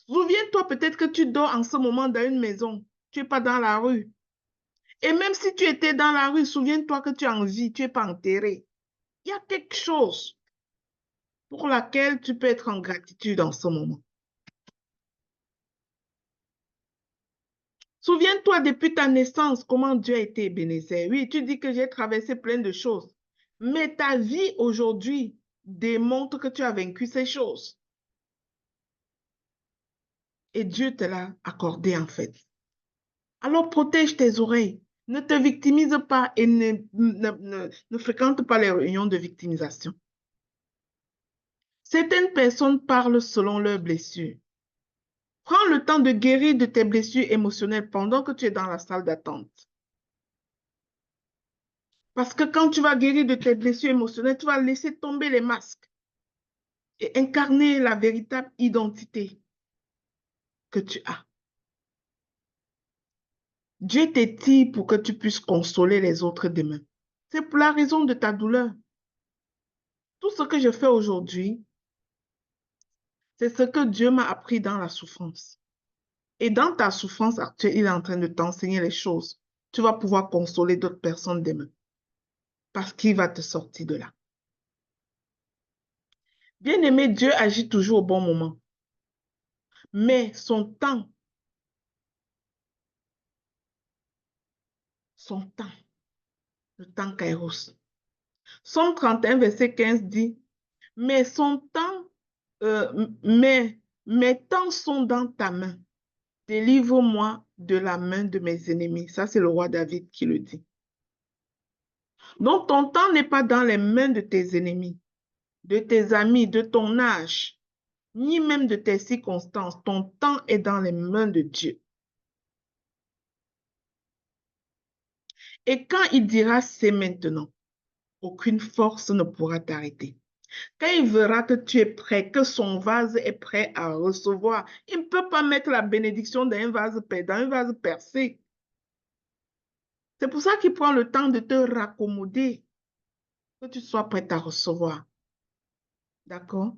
S1: Souviens-toi peut-être que tu dors en ce moment dans une maison. Tu n'es pas dans la rue. Et même si tu étais dans la rue, souviens-toi que tu es en vie, tu n'es pas enterré. Il y a quelque chose pour laquelle tu peux être en gratitude en ce moment. Souviens-toi depuis ta naissance, comment Dieu a été bénéficiaire. Oui, tu dis que j'ai traversé plein de choses. Mais ta vie aujourd'hui démontre que tu as vaincu ces choses. Et Dieu te l'a accordé en fait. Alors protège tes oreilles. Ne te victimise pas et ne fréquente pas les réunions de victimisation. Certaines personnes parlent selon leurs blessures. Prends le temps de guérir de tes blessures émotionnelles pendant que tu es dans la salle d'attente. Parce que quand tu vas guérir de tes blessures émotionnelles, tu vas laisser tomber les masques et incarner la véritable identité que tu as. Dieu t'étire pour que tu puisses consoler les autres demain. C'est pour la raison de ta douleur. Tout ce que je fais aujourd'hui, c'est ce que Dieu m'a appris dans la souffrance. Et dans ta souffrance actuelle, il est en train de t'enseigner les choses. Tu vas pouvoir consoler d'autres personnes demain. Parce qu'il va te sortir de là. Bien-aimé, Dieu agit toujours au bon moment. Mais son temps, le temps Kairos. Somme 31, verset 15 dit, mais son temps, mes temps sont dans ta main. Délivre-moi de la main de mes ennemis. Ça, c'est le roi David qui le dit. Donc, ton temps n'est pas dans les mains de tes ennemis, de tes amis, de ton âge, ni même de tes circonstances. Ton temps est dans les mains de Dieu. Et quand il dira c'est maintenant, aucune force ne pourra t'arrêter. Quand il verra que tu es prêt, que son vase est prêt à recevoir, il ne peut pas mettre la bénédiction dans un vase percé. C'est pour ça qu'il prend le temps de te raccommoder, que tu sois prêt à recevoir. D'accord?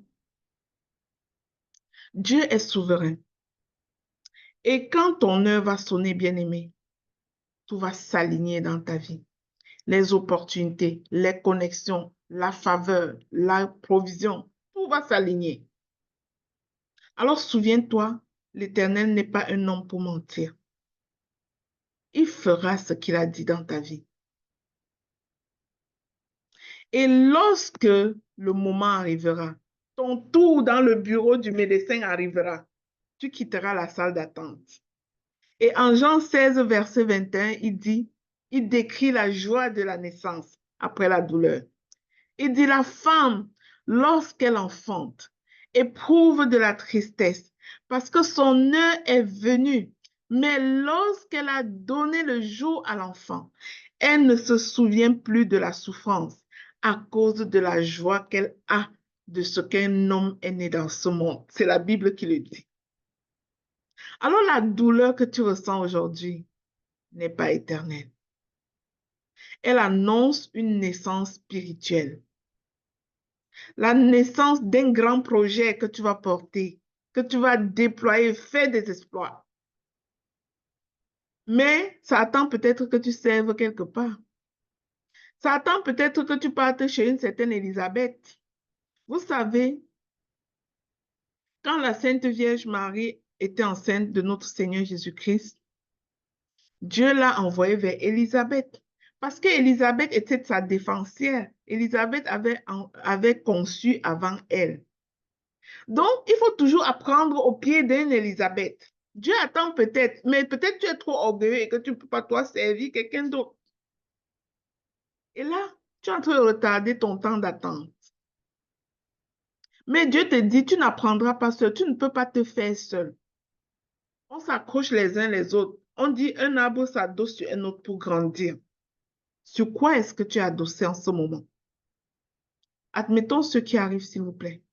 S1: Dieu est souverain. Et quand ton heure va sonner, bien-aimé, tout va s'aligner dans ta vie. Les opportunités, les connexions, la faveur, la provision, tout va s'aligner. Alors souviens-toi, l'Éternel n'est pas un homme pour mentir. Il fera ce qu'il a dit dans ta vie. Et lorsque le moment arrivera, ton tour dans le bureau du médecin arrivera, tu quitteras la salle d'attente. Et en Jean 16, verset 21, il décrit la joie de la naissance après la douleur. Il dit, la femme, lorsqu'elle enfante, éprouve de la tristesse parce que son heure est venue. Mais lorsqu'elle a donné le jour à l'enfant, elle ne se souvient plus de la souffrance à cause de la joie qu'elle a de ce qu'un homme est né dans ce monde. C'est la Bible qui le dit. Alors la douleur que tu ressens aujourd'hui n'est pas éternelle. Elle annonce une naissance spirituelle. La naissance d'un grand projet que tu vas porter, que tu vas déployer, faire des exploits. Mais ça attend peut-être que tu serves quelque part. Ça attend peut-être que tu partes chez une certaine Élisabeth. Vous savez, quand la Sainte Vierge Marie était enceinte de notre Seigneur Jésus-Christ, Dieu l'a envoyée vers Élisabeth. Parce qu'Élisabeth était sa défensière. Élisabeth avait conçu avant elle. Donc, il faut toujours apprendre au pied d'une Élisabeth. Dieu attend peut-être, mais peut-être tu es trop orgueilleux et que tu ne peux pas toi servir quelqu'un d'autre. Et là, tu es en train de retarder ton temps d'attente. Mais Dieu te dit, tu n'apprendras pas seul, tu ne peux pas te faire seul. On s'accroche les uns les autres. On dit un arbre s'adosse sur un autre pour grandir. Sur quoi est-ce que tu es adossé en ce moment? Admettons ce qui arrive, s'il vous plaît.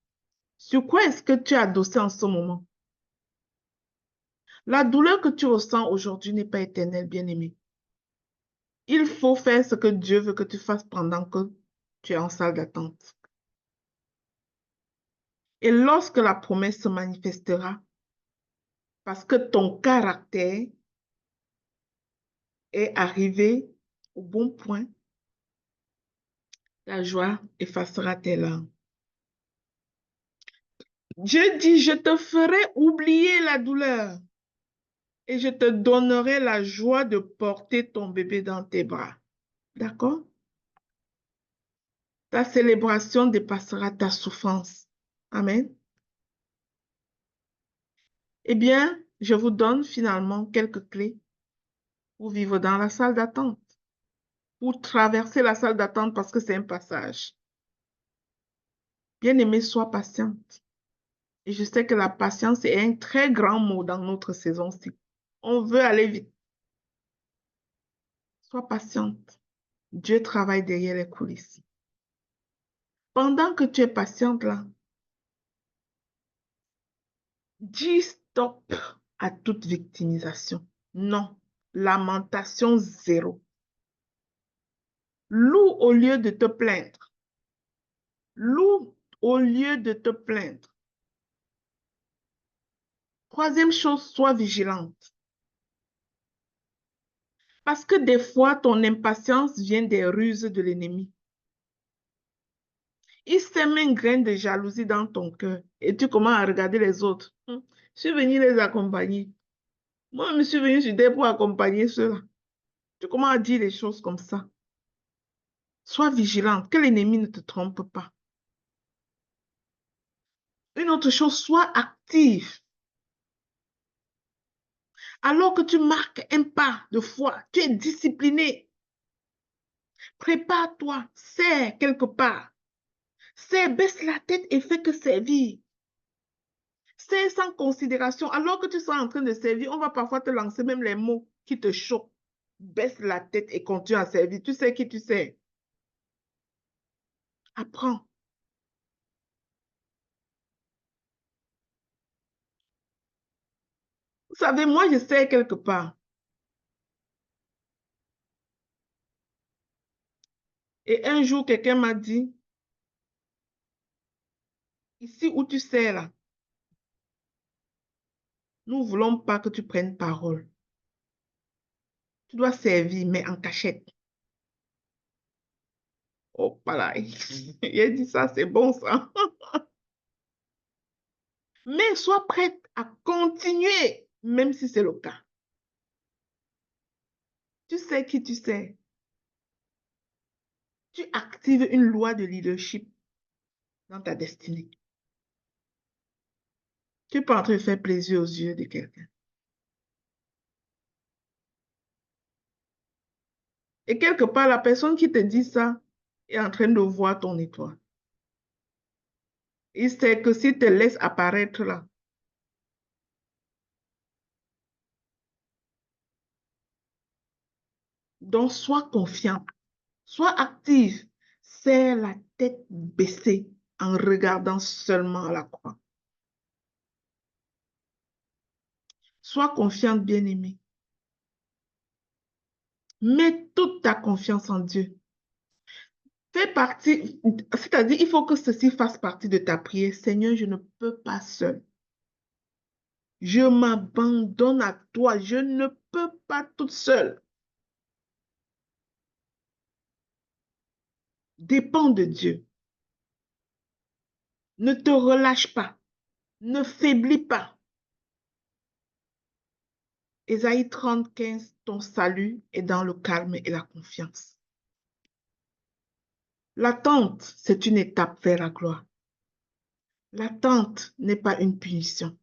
S1: Sur quoi est-ce que tu es adossé en ce moment? La douleur que tu ressens aujourd'hui n'est pas éternelle, bien-aimé. Il faut faire ce que Dieu veut que tu fasses pendant que tu es en salle d'attente. Et lorsque la promesse se manifestera, parce que ton caractère est arrivé au bon point, la joie effacera tes larmes. Dieu dit, je te ferai oublier la douleur et je te donnerai la joie de porter ton bébé dans tes bras. D'accord? Ta célébration dépassera ta souffrance. Amen. Eh bien, je vous donne finalement quelques clés pour vivre dans la salle d'attente, pour traverser la salle d'attente parce que c'est un passage. Bien-aimé, sois patiente. Et je sais que la patience est un très grand mot dans notre saison-ci. On veut aller vite. Sois patiente. Dieu travaille derrière les coulisses. Pendant que tu es patiente là, dis stop à toute victimisation. Non. Lamentation zéro. Loue au lieu de te plaindre. Loue au lieu de te plaindre. Troisième chose, sois vigilante. Parce que des fois, ton impatience vient des ruses de l'ennemi. Il sème une graine de jalousie dans ton cœur et tu commences à regarder les autres. Je suis venu les accompagner. Moi, je suis venu sur terre pour accompagner ceux-là. Tu commences à dire les choses comme ça. Sois vigilante, que l'ennemi ne te trompe pas. Une autre chose, sois active. Alors que tu marques un pas de foi, tu es discipliné. Prépare-toi, sers quelque part. Sers, baisse la tête et fais que servir. Sers sans considération. Alors que tu seras en train de servir, on va parfois te lancer même les mots qui te choquent. Baisse la tête et continue à servir. Tu sais qui tu sais. Apprends. Vous savez, moi, je sers quelque part. Et un jour, quelqu'un m'a dit, ici où tu sers là, nous ne voulons pas que tu prennes parole. Tu dois servir, mais en cachette. Oh, voilà. Il a dit ça, c'est bon ça. Mais sois prête à continuer, même si c'est le cas. Tu sais qui tu sais. tu actives une loi de leadership dans ta destinée. Tu n'es pas en train de faire plaisir aux yeux de quelqu'un. Et quelque part, la personne qui te dit ça est en train de voir ton étoile. Il sait que s'il te laisse apparaître là, donc sois confiant, sois active, serre la tête baissée en regardant seulement à la croix. Sois confiante, bien-aimée. Mets toute ta confiance en Dieu. Fais partie, c'est-à-dire, il faut que ceci fasse partie de ta prière. Seigneur, je ne peux pas seul. Je m'abandonne à toi. Je ne peux pas toute seule. Dépends de Dieu. Ne te relâche pas. Ne faiblis pas. Ésaïe 30, 15, ton salut est dans le calme et la confiance. L'attente, c'est une étape vers la gloire. L'attente n'est pas une punition.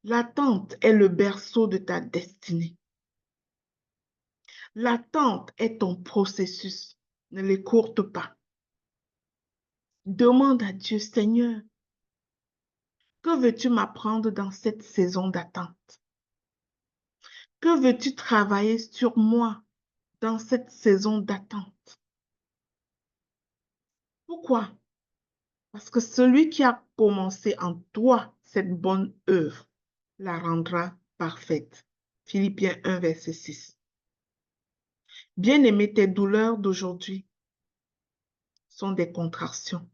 S1: L'attente est le berceau de ta destinée. L'attente est ton processus. Ne l'écourte pas. Demande à Dieu, Seigneur, que veux-tu m'apprendre dans cette saison d'attente? Que veux-tu travailler sur moi dans cette saison d'attente? Pourquoi? Parce que celui qui a commencé en toi cette bonne œuvre la rendra parfaite. Philippiens 1, verset 6. Bien-aimé, tes douleurs d'aujourd'hui sont des contractions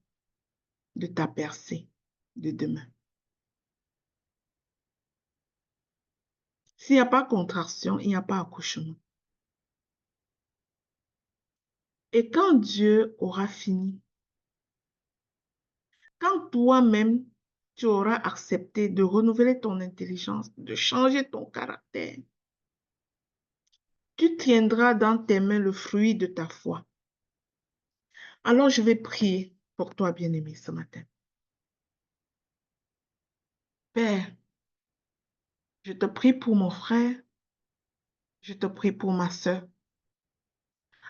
S1: de ta percée de demain. S'il n'y a pas contraction, il n'y a pas accouchement. Et quand Dieu aura fini, quand toi-même, tu auras accepté de renouveler ton intelligence, de changer ton caractère, tu tiendras dans tes mains le fruit de ta foi. Alors je vais prier pour toi, bien-aimé, ce matin. Père, je te prie pour mon frère, je te prie pour ma soeur.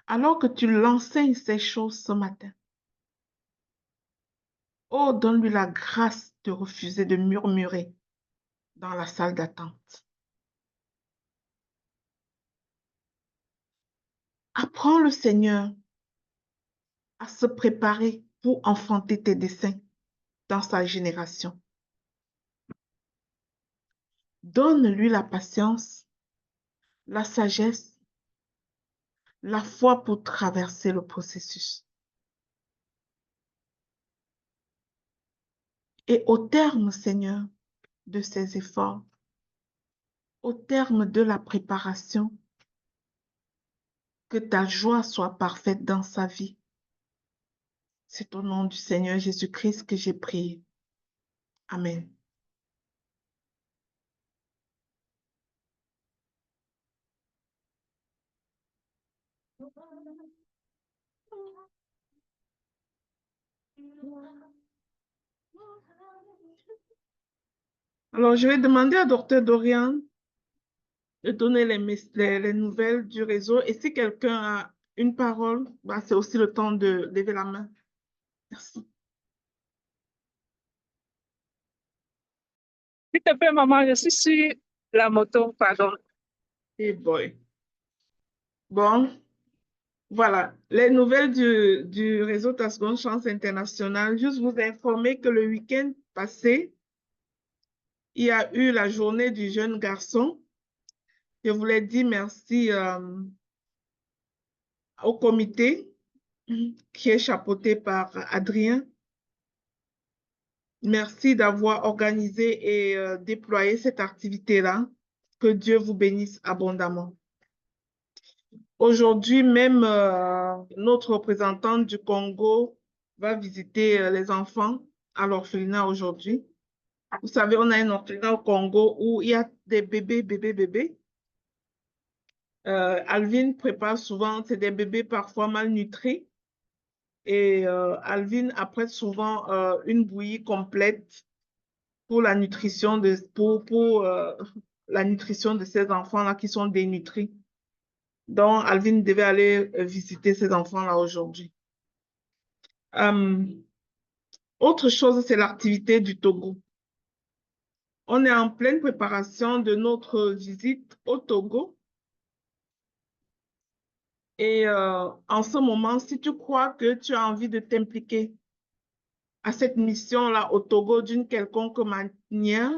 S1: Alors que tu l'enseignes ces choses ce matin, oh, donne-lui la grâce de refuser de murmurer dans la salle d'attente. Apprends le Seigneur à se préparer pour enfanter tes desseins dans sa génération. Donne-lui la patience, la sagesse, la foi pour traverser le processus. Et au terme, Seigneur, de ses efforts, au terme de la préparation, que ta joie soit parfaite dans sa vie. C'est au nom du Seigneur Jésus-Christ que j'ai prié. Amen. Alors, je vais demander à Dr. Dorian de donner les nouvelles du réseau. Et si quelqu'un a une parole, bah, c'est aussi le temps de lever la main. Merci.
S2: S'il te plaît, maman, je suis sur la moto, pardon.
S1: Hey boy. Bon, voilà. Les nouvelles du réseau Ta Seconde Chance International. Juste vous informer que le week-end passé, il y a eu la journée du jeune garçon. Je voulais dire merci au comité qui est chapeauté par Adrien. Merci d'avoir organisé et déployé cette activité-là. Que Dieu vous bénisse abondamment. Aujourd'hui, même notre représentante du Congo va visiter les enfants à l'orphelinat aujourd'hui. Vous savez, on a un orphelinat au Congo où il y a des bébés. Alvin prépare souvent, c'est des bébés parfois malnutris. Et Alvin apprête souvent une bouillie complète pour la nutrition la nutrition de ces enfants-là qui sont dénutris. Donc, Alvin devait aller visiter ces enfants-là aujourd'hui. Autre chose, c'est l'activité du Togo. On est en pleine préparation de notre visite au Togo. Et en ce moment, si tu crois que tu as envie de t'impliquer à cette mission-là au Togo d'une quelconque manière,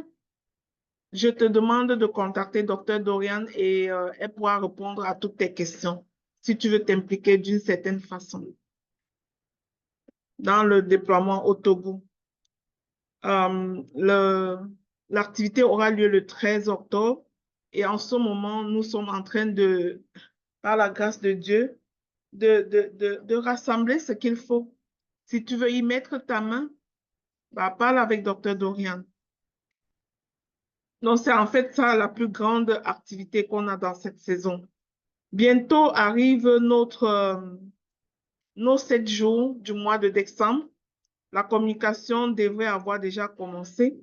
S1: je te demande de contacter Dr. Dorian et elle pourra répondre à toutes tes questions si tu veux t'impliquer d'une certaine façon dans le déploiement au Togo. L'activité aura lieu le 13 octobre et en ce moment, nous sommes en train de, par la grâce de Dieu, de rassembler ce qu'il faut. Si tu veux y mettre ta main, bah, parle avec Dr. Dorian. Donc, c'est en fait ça la plus grande activité qu'on a dans cette saison. Bientôt arrive nos 7 jours du mois de décembre. La communication devrait avoir déjà commencé.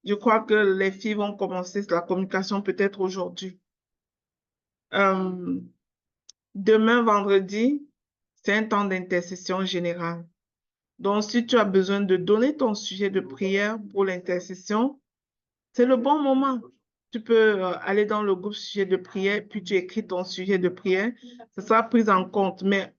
S1: Je crois que les filles vont commencer la communication peut-être aujourd'hui. Demain, vendredi, c'est un temps d'intercession générale. Donc, si tu as besoin de donner ton sujet de prière pour l'intercession, c'est le bon moment. Tu peux aller dans le groupe sujet de prière, puis tu écris ton sujet de prière. Ça sera pris en compte. Mais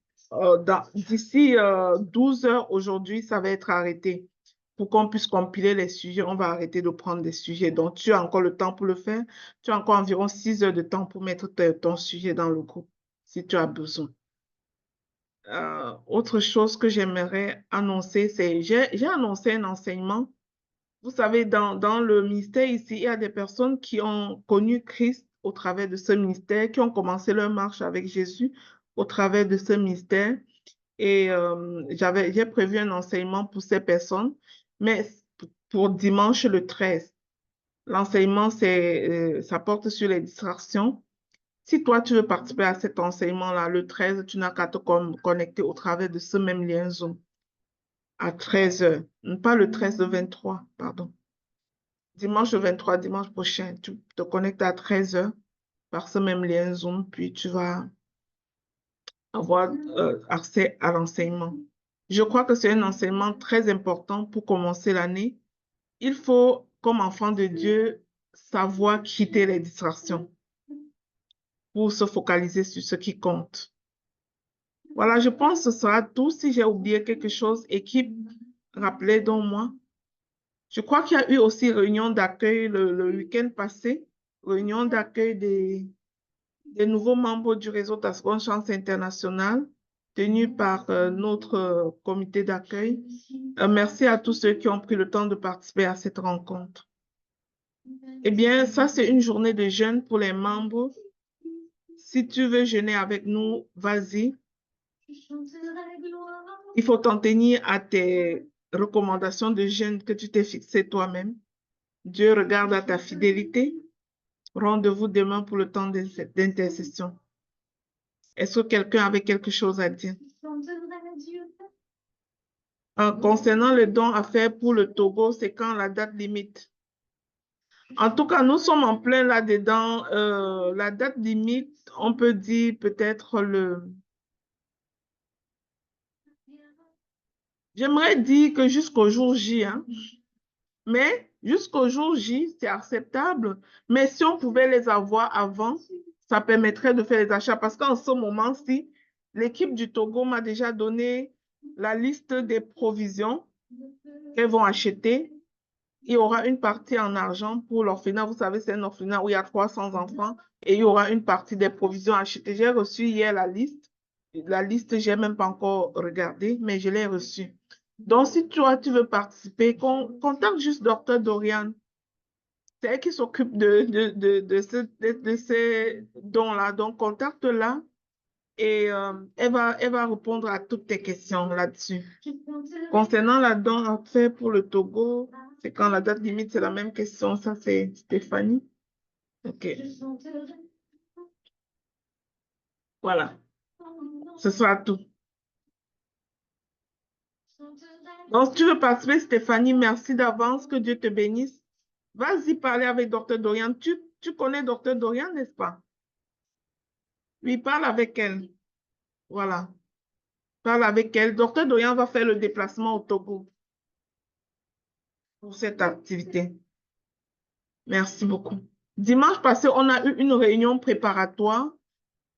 S1: d'ici 12 heures aujourd'hui, ça va être arrêté. Pour qu'on puisse compiler les sujets, on va arrêter de prendre des sujets. Donc, tu as encore le temps pour le faire. Tu as encore environ 6 heures de temps pour mettre ton sujet dans le groupe, si tu as besoin. Autre chose que j'aimerais annoncer, c'est j'ai annoncé un enseignement. Vous savez, dans le ministère ici, il y a des personnes qui ont connu Christ au travers de ce ministère, qui ont commencé leur marche avec Jésus au travers de ce ministère. Et j'ai prévu un enseignement pour ces personnes, mais pour dimanche le 13. L'enseignement, ça porte sur les distractions. Si toi, tu veux participer à cet enseignement-là, le 13, tu n'as qu'à te connecter au travers de ce même lien Zoom à 13 heures. Pas le 13, le 23, pardon. Dimanche 23, dimanche prochain, tu te connectes à 13 heures par ce même lien Zoom, puis tu vas avoir accès à l'enseignement. Je crois que c'est un enseignement très important pour commencer l'année. Il faut, comme enfant de Dieu, savoir quitter les distractions pour se focaliser sur ce qui compte. Voilà, je pense que ce sera tout. Si j'ai oublié quelque chose, équipe, rappelez donc moi. Je crois qu'il y a eu aussi réunion d'accueil le week-end passé, réunion d'accueil des nouveaux membres du réseau d'Ascon Chance International, tenu par notre comité d'accueil. Merci à tous ceux qui ont pris le temps de participer à cette rencontre. Eh bien, ça, c'est une journée de jeûne pour les membres. Si tu veux jeûner avec nous, vas-y. Il faut t'en tenir à tes recommandations de jeûne que tu t'es fixées toi-même. Dieu regarde à ta fidélité. Rendez-vous demain pour le temps d'intercession. Est-ce que quelqu'un avait quelque chose à dire? Concernant le don à faire pour le Togo, c'est quand la date limite? En tout cas, nous sommes en plein là-dedans. La date limite, on peut dire peut-être J'aimerais dire que jusqu'au jour J, hein. Mais jusqu'au jour J, c'est acceptable. Mais si on pouvait les avoir avant, ça permettrait de faire les achats. Parce qu'en ce moment-ci, l'équipe du Togo m'a déjà donné la liste des provisions qu'elles vont acheter. Il y aura une partie en argent pour l'orphelinat. Vous savez, c'est un orphelinat où il y a 300 enfants. Et il y aura une partie des provisions achetées. J'ai reçu hier la liste. La liste, je n'ai même pas encore regardé, mais je l'ai reçue. Donc, si toi, tu veux participer, contacte juste Dr. Dorian. C'est elle qui s'occupe de ces dons-là. Donc, contacte-la et elle va répondre à toutes tes questions là-dessus. Concernant la don à faire pour le Togo, c'est quand la date limite, c'est la même question. Ça, c'est Stéphanie. OK. Voilà, ce sera tout. Donc, si tu veux participer, Stéphanie, merci d'avance, que Dieu te bénisse. Vas-y parler avec Dr. Dorian. Tu connais Dr. Dorian, n'est-ce pas? Oui, parle avec elle. Voilà, parle avec elle. Dr. Dorian va faire le déplacement au Togo pour cette activité. Merci beaucoup. Dimanche passé, on a eu une réunion préparatoire.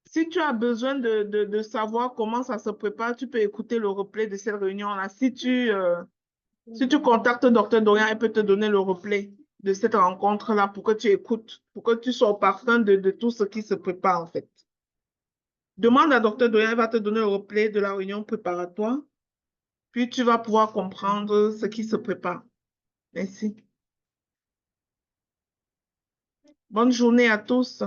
S1: Si tu as besoin de savoir comment ça se prépare, tu peux écouter le replay de cette réunion-là. Si tu contactes Dr. Dorian, elle peut te donner le replay de cette rencontre-là pour que tu écoutes, pour que tu sois au parfum de tout ce qui se prépare, en fait. Demande à Dr. Dorian, elle va te donner le replay de la réunion préparatoire, puis tu vas pouvoir comprendre ce qui se prépare. Merci. Bonne journée à tous.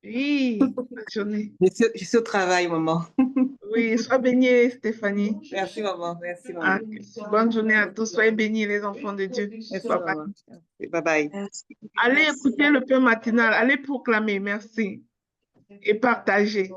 S1: Oui, bonne journée.
S3: Je suis au travail, maman.
S1: Oui, sois bénie, Stéphanie.
S3: Merci, maman. Merci,
S1: Ah,
S3: maman.
S1: bonne journée à tous. Soyez bénis, les enfants de Dieu.
S3: Merci,
S1: Bye bye.
S3: maman. Bye bye.
S2: Merci.
S1: Allez écouter le pain matinal. Allez proclamer. Merci. Et partager.